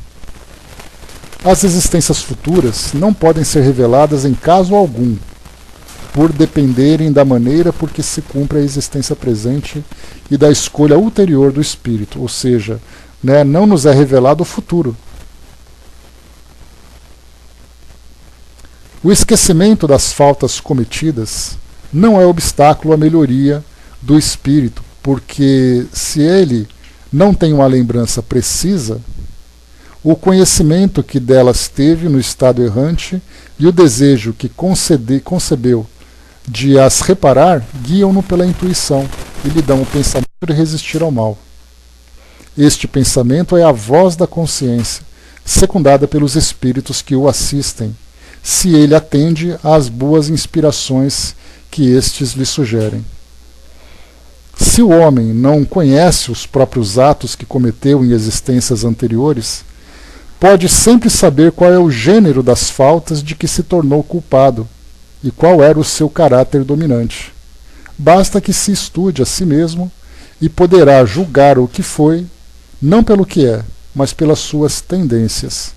As existências futuras não podem ser reveladas em caso algum, por dependerem da maneira por que se cumpre a existência presente e da escolha ulterior do espírito, ou seja, né, não nos é revelado o futuro. O esquecimento das faltas cometidas não é obstáculo à melhoria do espírito, porque se ele não tem uma lembrança precisa, o conhecimento que delas teve no estado errante e o desejo que concebeu de as reparar guiam-no pela intuição e lhe dão o pensamento de resistir ao mal. Este pensamento é a voz da consciência, secundada pelos espíritos que o assistem, se ele atende às boas inspirações que estes lhe sugerem. Se o homem não conhece os próprios atos que cometeu em existências anteriores, pode sempre saber qual é o gênero das faltas de que se tornou culpado e qual era o seu caráter dominante. Basta que se estude a si mesmo e poderá julgar o que foi, não pelo que é, mas pelas suas tendências.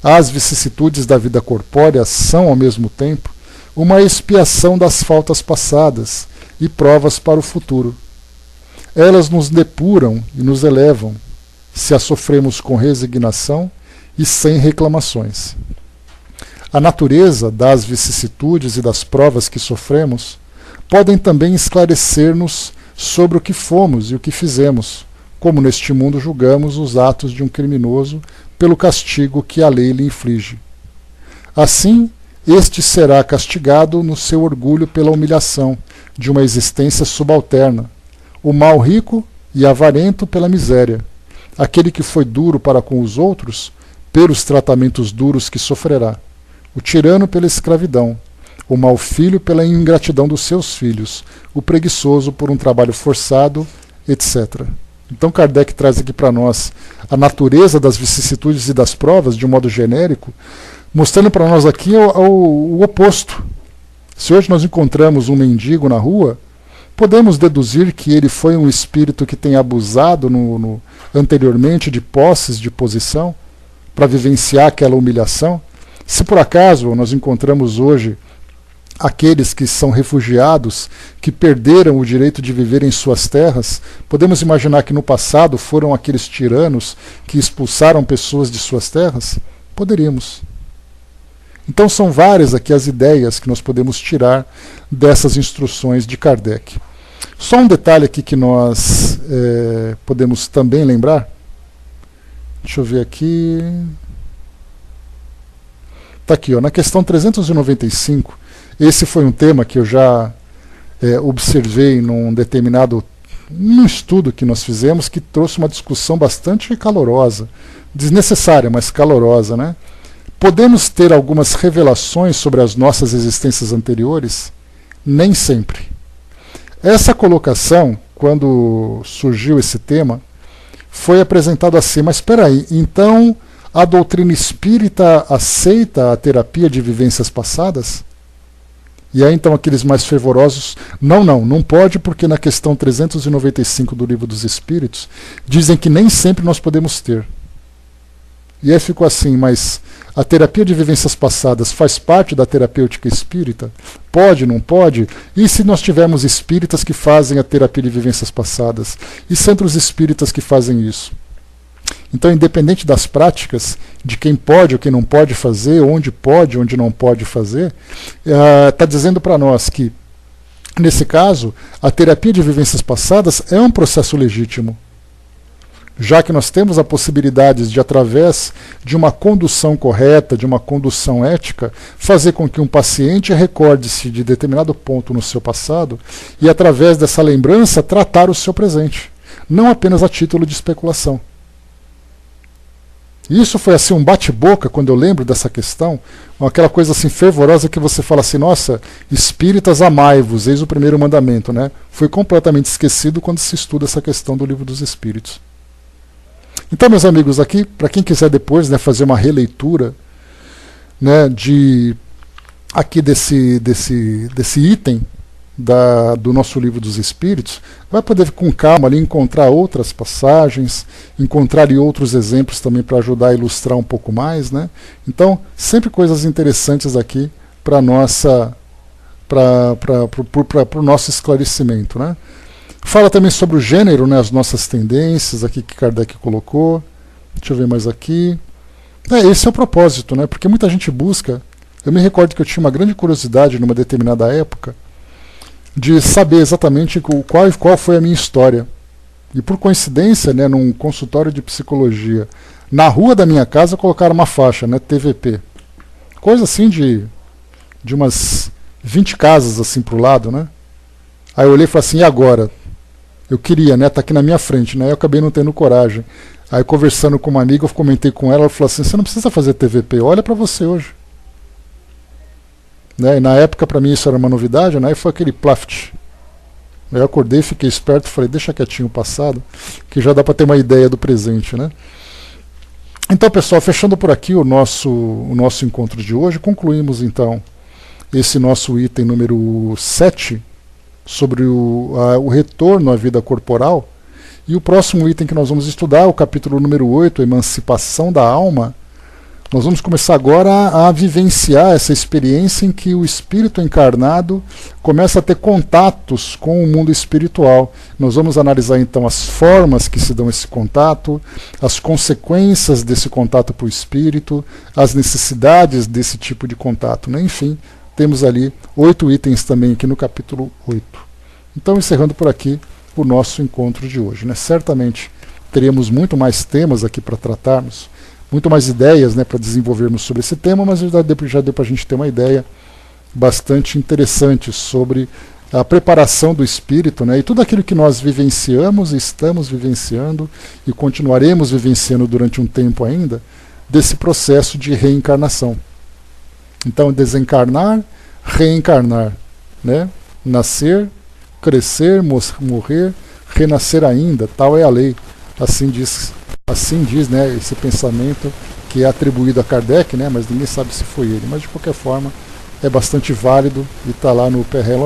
As vicissitudes da vida corpórea são, ao mesmo tempo, uma expiação das faltas passadas e provas para o futuro. Elas nos depuram e nos elevam, se as sofremos com resignação e sem reclamações. A natureza das vicissitudes e das provas que sofremos podem também esclarecer-nos sobre o que fomos e o que fizemos, como neste mundo julgamos os atos de um criminoso pelo castigo que a lei lhe inflige. Assim, este será castigado no seu orgulho pela humilhação de uma existência subalterna, o mal rico e avarento pela miséria, aquele que foi duro para com os outros pelos tratamentos duros que sofrerá, o tirano pela escravidão, o mau filho pela ingratidão dos seus filhos, o preguiçoso por um trabalho forçado, etc. Então Kardec traz aqui para nós a natureza das vicissitudes e das provas, de um modo genérico, mostrando para nós aqui o oposto. Se hoje nós encontramos um mendigo na rua, podemos deduzir que ele foi um espírito que tem abusado anteriormente de posses de posição para vivenciar aquela humilhação. Se por acaso nós encontramos hoje aqueles que são refugiados, que perderam o direito de viver em suas terras, podemos imaginar que no passado foram aqueles tiranos que expulsaram pessoas de suas terras? Poderíamos. Então são várias aqui as ideias que nós podemos tirar dessas instruções de Kardec. Só um detalhe aqui que nós podemos também lembrar. Deixa eu ver aqui. Está aqui, ó, na questão 395, esse foi um tema que eu já observei num estudo que nós fizemos, que trouxe uma discussão bastante calorosa, desnecessária, mas calorosa, né? Podemos ter algumas revelações sobre as nossas existências anteriores? Nem sempre. Essa colocação, quando surgiu esse tema, foi apresentado assim, mas espera aí, então a doutrina espírita aceita a terapia de vivências passadas? E aí então aqueles mais fervorosos, não pode, porque na questão 395 do Livro dos Espíritos, dizem que nem sempre nós podemos ter. E aí ficou assim, mas a terapia de vivências passadas faz parte da terapêutica espírita? Pode, não pode? E se nós tivermos espíritas que fazem a terapia de vivências passadas? E centros espíritas que fazem isso? Então, independente das práticas, de quem pode ou quem não pode fazer, onde não pode fazer, está dizendo para nós que, nesse caso, a terapia de vivências passadas é um processo legítimo. Já que nós temos a possibilidade de, através de uma condução correta, de uma condução ética, fazer com que um paciente recorde-se de determinado ponto no seu passado e, através dessa lembrança, tratar o seu presente, não apenas a título de especulação. Isso foi assim um bate-boca quando eu lembro dessa questão, aquela coisa assim fervorosa que você fala assim, nossa, espíritas amai-vos, eis o primeiro mandamento, né? Foi completamente esquecido quando se estuda essa questão do Livro dos Espíritos. Então, meus amigos, aqui, para quem quiser depois, né, fazer uma releitura, né, aqui desse item do nosso Livro dos Espíritos, vai poder com calma ali encontrar outras passagens, encontrar ali outros exemplos também para ajudar a ilustrar um pouco mais, né? Então, sempre coisas interessantes aqui para o nosso esclarecimento, né? Fala também sobre o gênero, né, as nossas tendências, aqui que Kardec colocou. Deixa eu ver mais aqui. Esse é o propósito, né? Porque muita gente busca. Eu me recordo que eu tinha uma grande curiosidade numa determinada época de saber exatamente qual foi a minha história. E por coincidência, né, num consultório de psicologia, na rua da minha casa colocaram uma faixa, né, TVP. Coisa assim de umas 20 casas assim pro lado, né? Aí eu olhei e falei assim, e agora? Eu queria, né, tá aqui na minha frente, né? Eu acabei não tendo coragem. Aí conversando com uma amiga, eu comentei com ela falou assim, você não precisa fazer TVP, olha para você hoje. Né? E na época para mim isso era uma novidade, né? E foi aquele plaft. Aí eu acordei, fiquei esperto, falei, deixa quietinho o passado, que já dá para ter uma ideia do presente, né? Então, pessoal, fechando por aqui o nosso encontro de hoje, concluímos então esse nosso item número 7 sobre o retorno à vida corporal. E o próximo item que nós vamos estudar, o capítulo número 8, a emancipação da alma. Nós vamos começar agora a vivenciar essa experiência em que o espírito encarnado começa a ter contatos com o mundo espiritual. Nós vamos analisar então as formas que se dão esse contato, as consequências desse contato para o espírito, as necessidades desse tipo de contato, né? Enfim, temos ali 8 itens também aqui no capítulo 8. Então, encerrando por aqui o nosso encontro de hoje, né? Certamente teremos muito mais temas aqui para tratarmos, muito mais ideias, né, para desenvolvermos sobre esse tema, mas já deu para a gente ter uma ideia bastante interessante sobre a preparação do espírito, né, e tudo aquilo que nós vivenciamos, estamos vivenciando e continuaremos vivenciando durante um tempo ainda, desse processo de reencarnação. Então, desencarnar, reencarnar, né, nascer, crescer, morrer, renascer ainda, tal é a lei, assim diz, né, esse pensamento que é atribuído a Kardec, né, mas ninguém sabe se foi ele. Mas de qualquer forma é bastante válido e está lá no Père